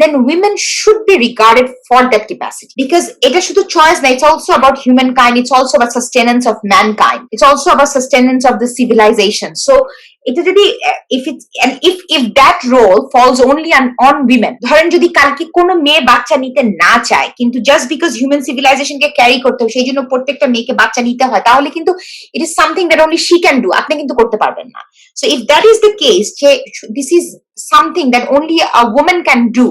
then women should be regarded for that capacity, because এটা শুধু choice না, it's also about humankind, it's also about sustenance of mankind, it's also about sustenance of the civilization. So এটা যদি if that role falls only on women, ধরেন যদি কালকে কোনো মেয়ে বাচ্চা নিতে না চায়, কিন্তু just because human civilization K carry করতে হয় সেই জন্য প্রত্যেকটা মেয়েকে বাচ্চা নিতে হয়, তাহলে কিন্তু it is something that only she can do, আপনি কিন্তু করতে পারবেন না. So if that is the case, this is something that only a woman can do,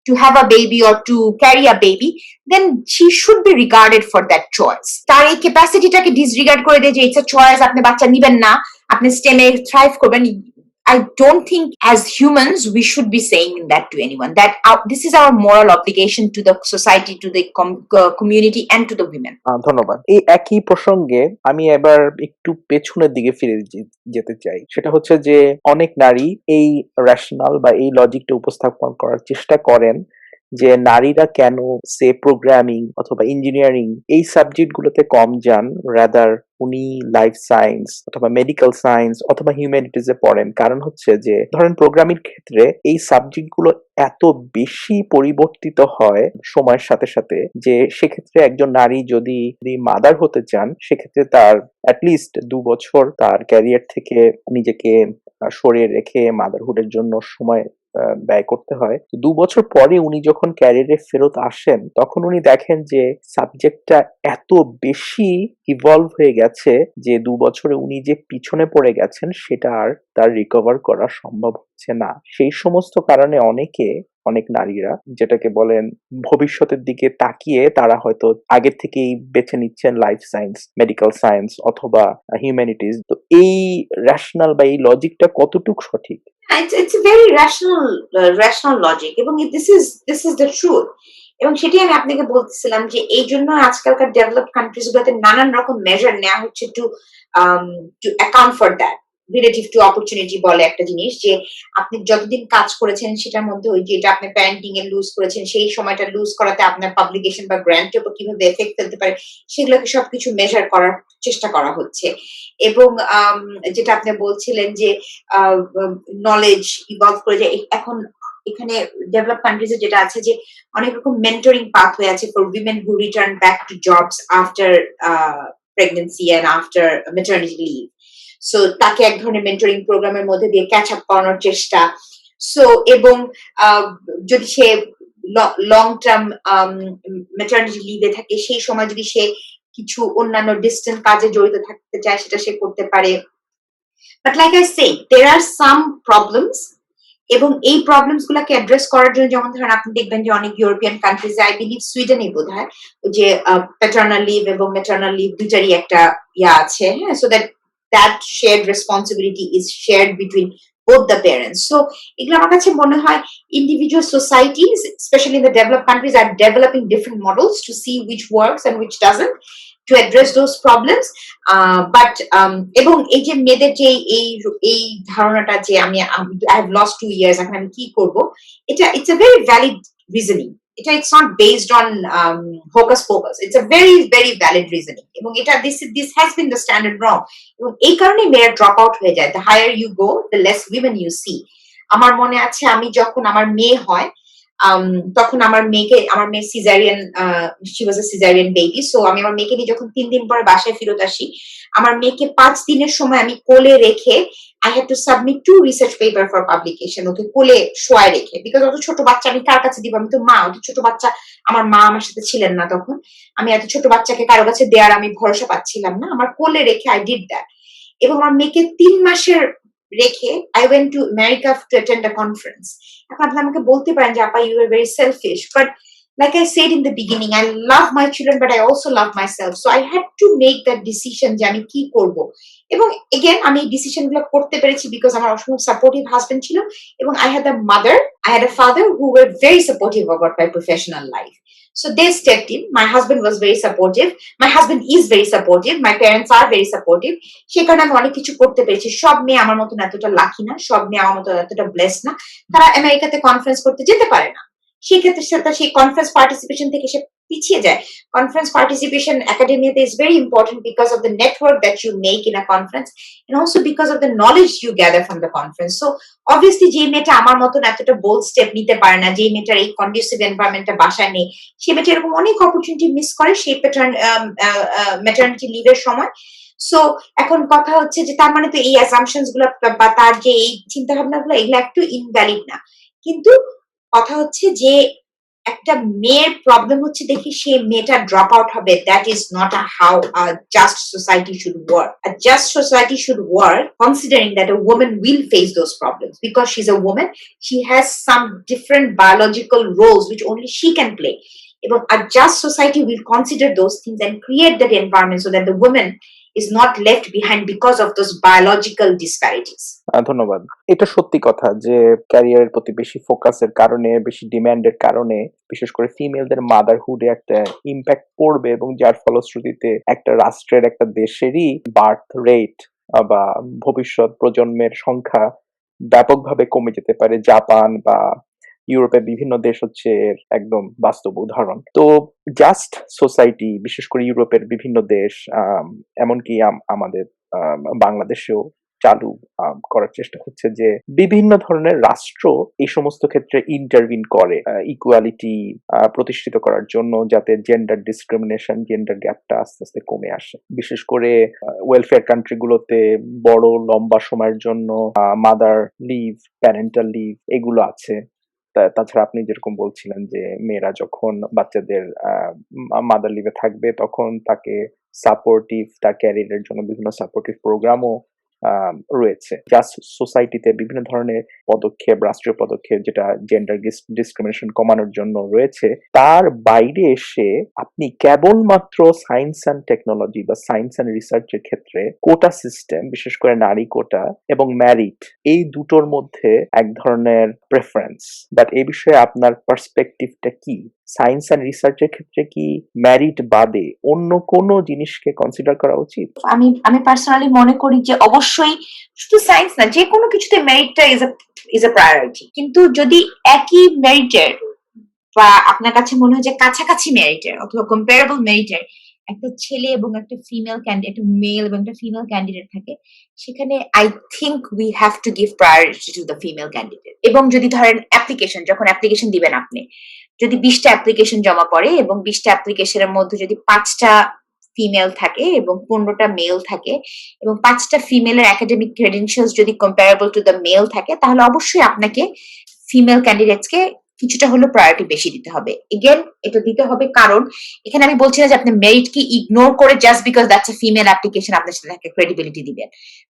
to have a baby or to carry a baby, then she should be regarded for that choice. তার এই ক্যাপাসিটিটাকে disregard করে দেয় যে it's a choice, আপনি বাচ্চা নিবেন না, আপনি স্টেমে থ্রাইভ করবেন. I don't think as humans we should be saying that to anyone, that this is our moral obligation to the society, to the community and to the women. ধন্যবাদ। এই একই প্রসঙ্গে আমি এবার একটু পেছনের দিকে ফিরে যেতে চাই। সেটা হচ্ছে যে অনেক নারী এই রেশনাল বা এই লজিকটা উপস্থাপন করার চেষ্টা করেন যে নারীরা কেন সে প্রোগ্রামিং অথবা ইঞ্জিনিয়ারিং এই সাবজেক্ট গুলোতে কম যান, রাদার উনি লাইফ সায়েন্স অথবা মেডিকেল সায়েন্স অথবা হিউম্যানিটিজ এ পড়েন। কারণ হচ্ছে যে ধরেন প্রোগ্রামিং ক্ষেত্রে এই সাবজেক্ট গুলো এত বেশি পরিবর্তিত হয় সময়ের সাথে সাথে যে সেক্ষেত্রে একজন নারী যদি মাদার হতে চান সেক্ষেত্রে তার অ্যাটলিস্ট 2 বছর তার ক্যারিয়ার থেকে নিজেকে সরিয়ে রেখে মাদারহুডের জন্য সময় ব্যয় করতে হয়। 2 বছর পরে উনি যখন ক্যারিয়ারে ফেরত আসেন তখন উনি দেখেন যে সাবজেক্টটা এত বেশি ইভলভ হয়ে গেছে যে 2 বছরে উনি যে পিছনে পড়ে গেছেন সেটা আর তার রিকভার করা সম্ভব হচ্ছে না। সেই সমস্ত কারণে অনেক নারীরা যেটাকে বলেন ভবিষ্যতের দিকে তাকিয়ে তারা হয়তো আগে থেকেই বেছে নিচ্ছেন লাইফ সায়েন্স, মেডিকেল সায়েন্স অথবা হিউম্যানিটিজ। তো এই রেশনাল বা এই লজিকটা কতটুকু সঠিক? It's a very rational logic, এবং this is the truth. এবং সেটি আমি আপনাকে বলতেছিলাম যে এই জন্য আজকালকার ডেভেলপড কান্ট্রিজ গুলোতে নানান রকম মেজার নেওয়া হচ্ছে two account for that relative to opportunity বলে একটা জিনিস, যে আপনি যতদিন কাজ করেছেন সেটার মধ্যে ওই যেটা আপনি প্যারেন্টিং এ লুজ করেছেন সেই সময়টা লুজ করাতে আপনার পাবলিকেশন বা গ্র্যান্টের উপর কিভাবে এফেক্ট ফেলতে পারে সেগুলোকে সবকিছু মেজার করার চেষ্টা করা হচ্ছে। এবং যেটা আপনি বলছিলেন যে নলেজ ইভলভ করে যায়, এখন এখানে ডেভেলপ কান্ট্রিজে যেটা আছে যে অনেক রকম মেন্টরিং পাথওয়ে আছে for women who return back to jobs after pregnancy and after maternity leave. So তাকে এক ধরনের মেন্টরিং প্রোগ্রামের মধ্যে দিয়ে ক্যাচ আপ করানোর চেষ্টা। সো এবং যদি সে লং টার্ম ম্যাটারনিটি লিভে থাকে সেই সময় যদি সে কিছু অন্যান্য ডিস্টেন্স কাজে জড়িত থাকতে চায় সেটা সে করতে পারে। But like I say there are some problems, এবং এই প্রবলেমস গুলাকে অ্যাড্রেস করার জন্য যেমন ধরেন আপনি দেখবেন যে অনেক ইউরোপিয়ান কান্ট্রিজ, আই বিলিভ সুইডেনে বোধহয় যে প্যাটার্নাল লিভ এবং ম্যাটার্নাল লিভ দুটারই একটা আছে, হ্যাঁ, so that shared responsibility is shared between both the parents. So এগুলো আমার কাছে মনে হয় individual societies, especially in the developed countries, are developing different models to see which works and which doesn't, to address those problems. But এবং এই যে মেয়েদের যে এই ধারণাটা যে I have lost 2 years, এখন আমি কি করব, এটা it's a very valid reasoning. It's not based on hocus pocus. It's a very very valid reasoning. এবং এটা this has been the standard wrong. এবং এই কারণে মেয়েরা ড্রপ আউট হয়ে যায়। The higher you go, the less women you see. আমার মনে আছে আমি যখন আমার মেয়ে হয় তখন আমার মেয়ে caesarean, she was a cesarean baby. So আমি আমার মেয়েকে নিয়ে যখন 3 দিন পরে বাসায় ফেরত আসি, আমার মেয়েকে 5 দিনের সময় আমি কোলে রেখে I had to submit 2 research paper for publication, ওকে কোলে শোয়ায় রেখে, বিকজ অত ছোট বাচ্চা আমি কার কাছে দিব, আমি তো মা, অত ছোট বাচ্চা, আমার মা আমার সাথে ছিলেন না তখন, আমি এত ছোট বাচ্চাকে কারো কাছে দেওয়ার আমি ভরসা পাচ্ছিলাম না, আমার কোলে রেখে I did that. এবং আমার মেয়েকে 3 মাসের রেখে I went to America to attend a conference. এখন আপনি আমাকে বলতে পারেন যে আপা you were very selfish, but like I said in the beginning, I love my children but I also love myself, so I had to make that decision যে আমি কি করব। এবং again আমি এই ডিসিশন গুলো করতে পেরেছি বিকজ আমার অসম্ভব সাপোর্টিভ হাজবেন্ড ছিল, এবং I had a father who were very supportive about my professional life. So they stepped in. My husband was very supportive. My husband is very supportive. My parents are very supportive. সেই কারণে আমি অনেক কিছু করতে পেরেছি। সব মেয়ে আমার মতন এতটা লাকি না, সব মেয়ে আমার মতন এতটা ব্লেস না, তারা আমেরিকাতে কনফারেন্স করতে যেতে পারে না। সেই ক্ষেত্রে সেই কনফারেন্স পার্টিসিপেশন থেকে সে পিছিয়ে যায়। কনফারেন্স পার্টিসিপেশন একাডেমিয়াতে is very important because of the network that you make in a conference and also because of the knowledge you gather from the conference. So obviously যে মেয়েটা আমার মতন এতটা বোল্ড স্টেপ নিতে পারে না, যে মেয়েটার এই কন্ডিউসিভ এনভায়রনমেন্টটা বাসায় নেই, সে মেয়েটা এরকম অনেক অপরচুনিটি মিস করে সেই ম্যাটারনিটি লিভের সময়। সো এখন কথা হচ্ছে যে তার মানে তো এই অ্যাসাম্পশনস গুলো বা তার যে এই চিন্তা ভাবনা গুলো এগুলো একটু ইনভ্যালিড না। কিন্তু কথা হচ্ছে যে একটা মেয়ের প্রবলেম হচ্ছে দেখি সে মেয়েটা ড্রপ আউট হবে, that is not how a just society should work. A just society should work considering that a woman will face those problems because she's a woman, she has some different biological roles which only she can play. এবং a just society will consider those things and create that environment so that the woman is not left behind because of those biological disparities. ধন্যবাদ। এটা সত্যি কথা যে ক্যারিয়ারের প্রতি বেশি ফোকাসের কারণে, বেশি ডিমান্ডের কারণে বিশেষ করে ফিমেলদের মাদারহুডে একটা ইম্প্যাক্ট পড়বে এবং যার ফলশ্রুতিতে একটা রাষ্ট্রের, একটা দেশেরই বার্থ রেট বা ভবিষ্যৎ প্রজন্মের সংখ্যা ব্যাপকভাবে কমে যেতে পারে। জাপান বা ইউরোপের বিভিন্ন দেশ হচ্ছে এর একদম বাস্তব উদাহরণ। তো জাস্ট সোসাইটি, বিশেষ করে ইউরোপের বিভিন্ন দেশ, এমনকি আমাদের বাংলাদেশেও চালু করার চেষ্টা হচ্ছে যে বিভিন্ন ধরনের রাষ্ট্র এই সমস্ত ক্ষেত্রে ইন্টারভিন করে ইকুয়ালিটি প্রতিষ্ঠিত করার জন্য, যাতে জেন্ডার ডিসক্রিমিনেশন, জেন্ডার গ্যাপটা আস্তে আস্তে কমে আসে। বিশেষ করে ওয়েলফেয়ার কান্ট্রিগুলোতে বড় লম্বা সময়ের জন্য মাদার লিভ, প্যারেন্টাল লিভ এগুলো আছে। তাছাড়া আপনি যেরকম বলছিলেন যে মেয়েরা যখন বাচ্চাদের মাদার লিভে থাকবে তখন তাকে সাপোর্টিভ, তার ক্যারিয়ারের জন্য বিভিন্ন সাপোর্টিভ প্রোগ্রামও রয়েছে। জাস্ট সোসাইটিতে বিভিন্ন ধরনের পদক্ষেপ, রাষ্ট্রীয় পদক্ষেপ যেটা জেন্ডার ডিসক্রিমিনেশন কমানোর জন্য রয়েছে, তার বাইরে এসে আপনি কেবলমাত্র সায়েন্স অ্যান্ড টেকনোলজি বা সায়েন্স অ্যান্ড রিসার্চের ক্ষেত্রে কোটা সিস্টেম, বিশেষ করে নারী কোটা এবং ম্যারিট, এই দুটোর মধ্যে এক ধরনের প্রেফারেন্স। বাট এই বিষয়ে আপনার পার্সপেক্টিভটা কি? সায়েন্স অ্যান্ড রিসার্চের ক্ষেত্রে কি ম্যারিট বাদে অন্য কোনো জিনিসকে কনসিডার করা উচিত? আমি পার্সোনালি মনে করি যে অবশ্যই শুধু সায়েন্স না, যে কোনো কিছুতে মেরিটটা ইজ আ প্রায়োরিটি। কিন্তু যদি একই মেরিটের বা আপনার কাছে মনে হয় যে কাছাকাছি মেরিটের অথবা কম্পারেবল মেরিটের একটা ছেলে এবং একটা ফিমেল ক্যান্ডিডেট, একটা মেল এবং একটা ফিমেল ক্যান্ডিডেট থাকে, সেখানে I think we have to give priority to the female candidate. এবং যদি ধরেন যখন অ্যাপ্লিকেশন দিবেন আপনি, যদি 20টা অ্যাপ্লিকেশন জমা পড়ে এবং 20টা অ্যাপ্লিকেশনের মধ্যে যদি 5টা ফিমেল থাকে এবং 15টা মেল থাকে এবং 5টা ফিমেলের একাডেমিক ক্রেডেনশিয়ালস যদি কম্পারেবল টু দ্য মেল থাকে, তাহলে অবশ্যই আপনাকে ফিমেল ক্যান্ডিডেটসকে কিছুটা হলো প্রায়োরিটি বেশি দিতে হবে। এগেন এটা দিতে হবে কারণ এখানে আমি বলছি না যে আপনি মেরিটকে ইগনোর করে just because that's a female application আপনার সাথে তাকে ক্রেডিবিলিটি দিবেন।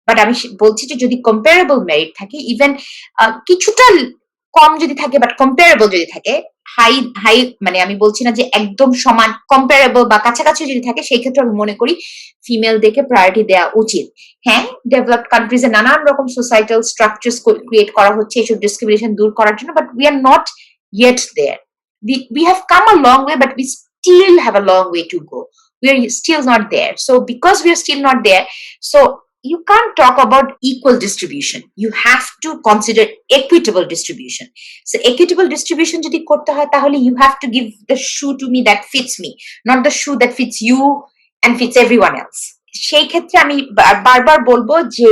বাট আমি বলছি যে যদি কম্পারেবল মেরিট থাকে, ইভেন কিছুটা কম যদি থাকে বাট কম্পারেবল যদি থাকে, হাই মানে আমি বলছি না যে একদম সমান, কম্পারেবল বা কাছাকাছি যদি থাকে, সেই ক্ষেত্রে আমি মনে করি ফিমেলদেরকে প্রায়োরিটি দেওয়া উচিত। হ্যাঁ, ডেভেলপড কান্ট্রিজে নানান রকম সোসাইটাল স্ট্রাকচার্স ক্রিয়েট করা হচ্ছে এইসব ডিসক্রিমিনেশন দূর করার জন্য, but we are not yet there. We have come a long way, but we still have a long way to go. We are still not there. So because we are still not there, so you can't talk about equal distribution. You have to consider equitable distribution. So equitable distribution যদি করতে হয় তাহলে you have to give the shoe to me that fits me, not the shoe that fits you and fits everyone else. সেই ক্ষেত্রে আমি বারবার বলবো যে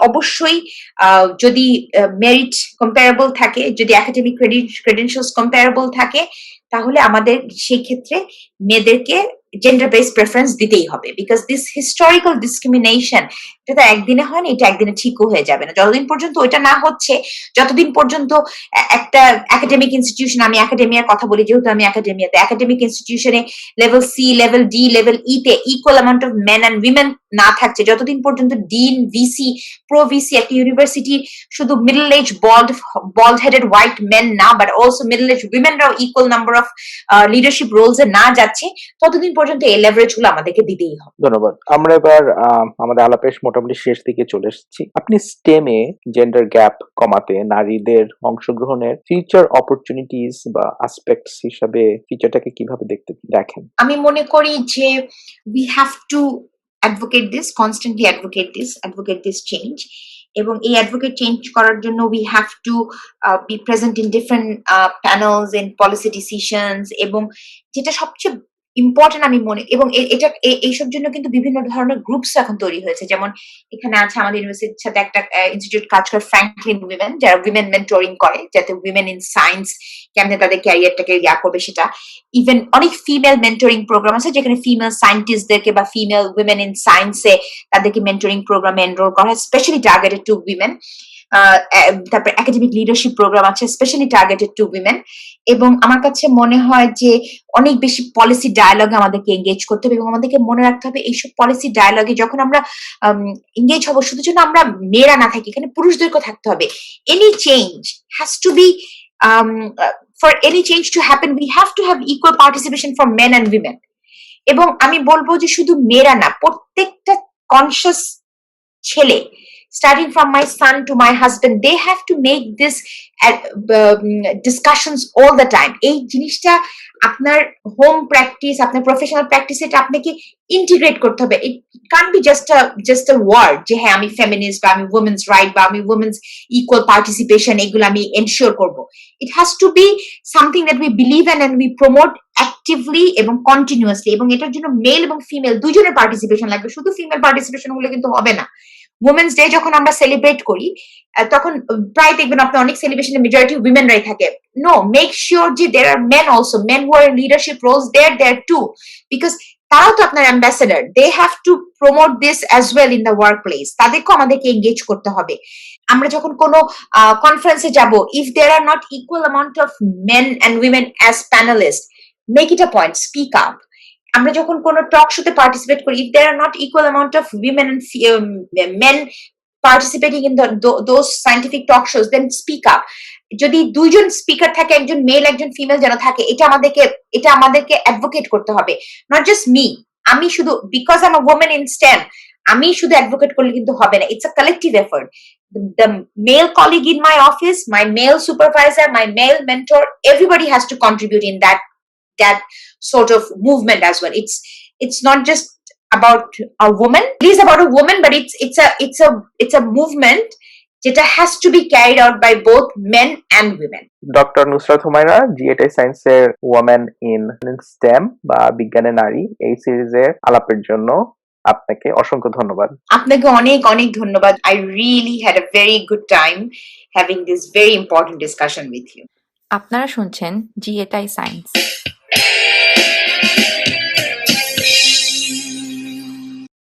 অবশ্যই যদি মেরিট কম্পারেবল থাকে, যদি একাডেমিক ক্রেডেনশিয়ালস কম্পারেবল থাকে, তাহলে আমাদের সেই ক্ষেত্রে মেয়েদেরকে জেন্ডার বেস প্রেফারেন্স দিতেই হবে। বিকজ দিস হিস্টোরিক্যাল ডিসক্রিমিনেশন, এটা তো একদিনে হয় না, এটা একদিনে ঠিকও হয়ে যাবে না। যতদিন পর্যন্ত ওইটা না হচ্ছে, যতদিন পর্যন্ত একটা একাডেমিক ইনস্টিটিউশন, আমি একাডেমিয়ার কথা বলি যেহেতু আমি একাডেমিয়াতে, একাডেমিক ইনস্টিটিউশনে level C, level D, level E তে equal amount of men and women না থাকছে, যতদিন পর্যন্ত ডিন, ভিসি, প্রো ভিসি, একটা ইউনিভার্সিটি শুধু middle age bald headed white men না, বাট অলসো মিডল এজ উইমেনরাও equal number of leadership roles এ না যাচ্ছে, ততদিন পর্যন্ত এই লেভারেজ গুলো আমাদেরকে দিতেই হবে। ধন্যবাদ। আমরা এবার আমাদের আলাপের মোটামুটি শেষ দিকে চলে এসেছি। আপনি স্টেমে জেন্ডার গ্যাপ কমাতে নারীদের অংশগ্রহণের ফিউচার অপরচুনিটিস বা অ্যাসপেক্টস হিসাবে ফিউচারটাকে কিভাবে দেখেন? আমি মনে করি যে we have to constantly advocate this change. এবং এই অ্যাডভোকেট চেঞ্জ করার জন্য we have two B present in different panels in policy decisions, এবং যেটা সবচেয়ে ইম্পর্টেন্ট আমি মনে, এবং এটা এইসব জন্য কিন্তু বিভিন্ন ধরনের গ্রুপস এখন তৈরি হয়েছে। যেমন এখানে আছে আমাদের ইউনিভার্সিটির সাথে একটা ইনস্টিটিউট কাজ করে, ফ্র্যাঙ্কলিন উইমেন, যারা উইমেন মেন্টরিং করে, যাতে উইমেন ইন সায়েন্স কেমনে তাদের ক্যারিয়ারটাকে করবে সেটা। ইভেন অনেক ফিমেল মেন্টরিং প্রোগ্রাম আছে যেখানে ফিমেল সায়েন্টিস্টদেরকে বা ফিমেল উইমেন ইন সায়েন্সে তাদেরকে মেন্টরিং প্রোগ্রামে এনরোল করা হয়, স্পেশালি টার্গেটেড টু উইমেন। তারপর একাডেমিক লিডারশিপ প্রোগ্রাম আছে স্পেশালি টার্গেটেড টু উইমেন। এবং আমার কাছে মনে হয় যে অনেক বেশি পলিসি ডায়ালগে আমাদেরকে এঙ্গেজ করতে হবে, এবং আমাদেরকে মনে রাখতে হবে এইসব পলিসি ডায়ালগে যখন আমরা এঙ্গেজ হবো, শুধু যেন আমরা মেয়েরা না থাকি, এখানে পুরুষদেরকেও থাকতে হবে। Any change has to be for any change to happen, we have to have equal participation from men and women. এবং আমি বলবো যে শুধু মেয়েরা না, প্রত্যেকটা কনসিয়াস ছেলে, starting from my son to my husband, they have to make this discussions all the time. এই জিনিসটা আপনার হোম প্র্যাকটিস, আপনার প্রফেশনাল প্র্যাকটিস, এটা আপনাকে ইন্টিগ্রেট করতে হবে। It can't be just a word যে হ্যাঁ আমি ফেমিনিস্ট বা আমি উইমেন্স রাইট বা আমি উইমেন্স ইকুয়াল পার্টিসিপেশন, এগুলো আমি এনশিওর করব। It has to be something that we believe in and we promote actively এবং কন্টিনিউয়াসলি, এবং এটার জন্য মেল এবং ফিমেল দুইজনের পার্টিসিপেশন লাগবে, শুধু ফিমেল পার্টিসিপেশন হলে কিন্তু হবে না। উইমেন্স ডে যখন আমরা সেলিব্রেট করি, তখন প্রায় দেখবেন আপনার অনেক সেলিব্রেশনে মেজরিটি উইমেনরাই থাকে। নো, মেক শিওর যে there are men also, men who are in leadership roles, there too, because তারাও তো আপনার ambassador, they have to promote this as well in the workplace, তাদেরকেও আমাদেরকে এঙ্গেজ করতে হবে। আমরা যখন কোনো কনফারেন্সে যাব, if there are not equal amount of men and women as panelist, make it a point, speak up. আমরা যখন কোনো টক শোতে পার্টিসিপেট করি, if there are not equal amount of women and men participating in those scientific talk shows, then speak up. যদি দুইজন speaker থাকে, একজন mail একজন ফিমেল যেন থাকে, এটা আমাদেরকে অ্যাডভোকেট করতে হবে, নট জাস্ট মি। আমি শুধু because I am a women in stem, আমি শুধু অ্যাডভোকেট করলে কিন্তু হবে না। It's a collective effort. The male colleague in my office, my male supervisor, my male mentor, everybody has to contribute in that sort of movement as well. It's not just about a woman. It is about a woman, but it's a movement that has to be carried out by both men and women. Doctor Nusrat Humayra, জিএটাই সায়েন্সের women in stem বা বিজ্ঞানে নারী এই সিরিজের আলাপের জন্য আপনাকে অসংখ্য ধন্যবাদ। আপনাকে অনেক অনেক ধন্যবাদ। I really had a very good time having this very important discussion with you. আপনারা শুনছেন জিএটাই সায়েন্স।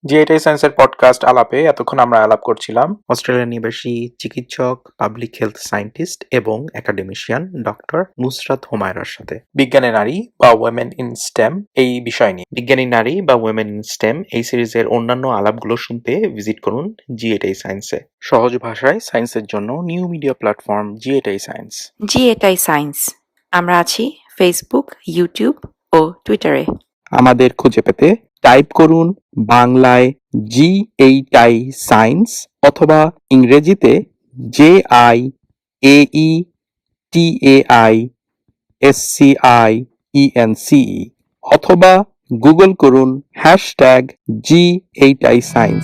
জিএটাই সায়েন্সের পডকাস্ট আলাপে এতক্ষণ আমরা আলাপ করছিলাম অস্ট্রেলিয়া নিবাসী চিকিৎসক, পাবলিক হেলথ সায়েন্টিস্ট এবং একাডেমিশিয়ান ডক্টর নুসরাত হুমায়রার সাথে বিজ্ঞানে নারী বা ওয়েমেন ইন স্টেম এই বিষয় নিয়ে। বিজ্ঞানী নারী বা ওয়েমেন ইন স্টেম এই সিরিজের অন্যান্য আলাপগুলো শুনতে ভিজিট করুন জিএটাই সায়েন্সে। সহজ ভাষায় সায়েন্সের জন্য নিউ মিডিয়া প্ল্যাটফর্ম জিএটাই সায়েন্স। জিএটাই সায়েন্স, আমরা আছি ফেসবুক, ইউটিউব ও টুইটারে। আমাদের খুঁজে পেতে টাইপ করুন বাংলায় jiaetaiscience অথবা ইংরেজিতে jiaetaiscience অথবা গুগল করুন #jiaetaiscience।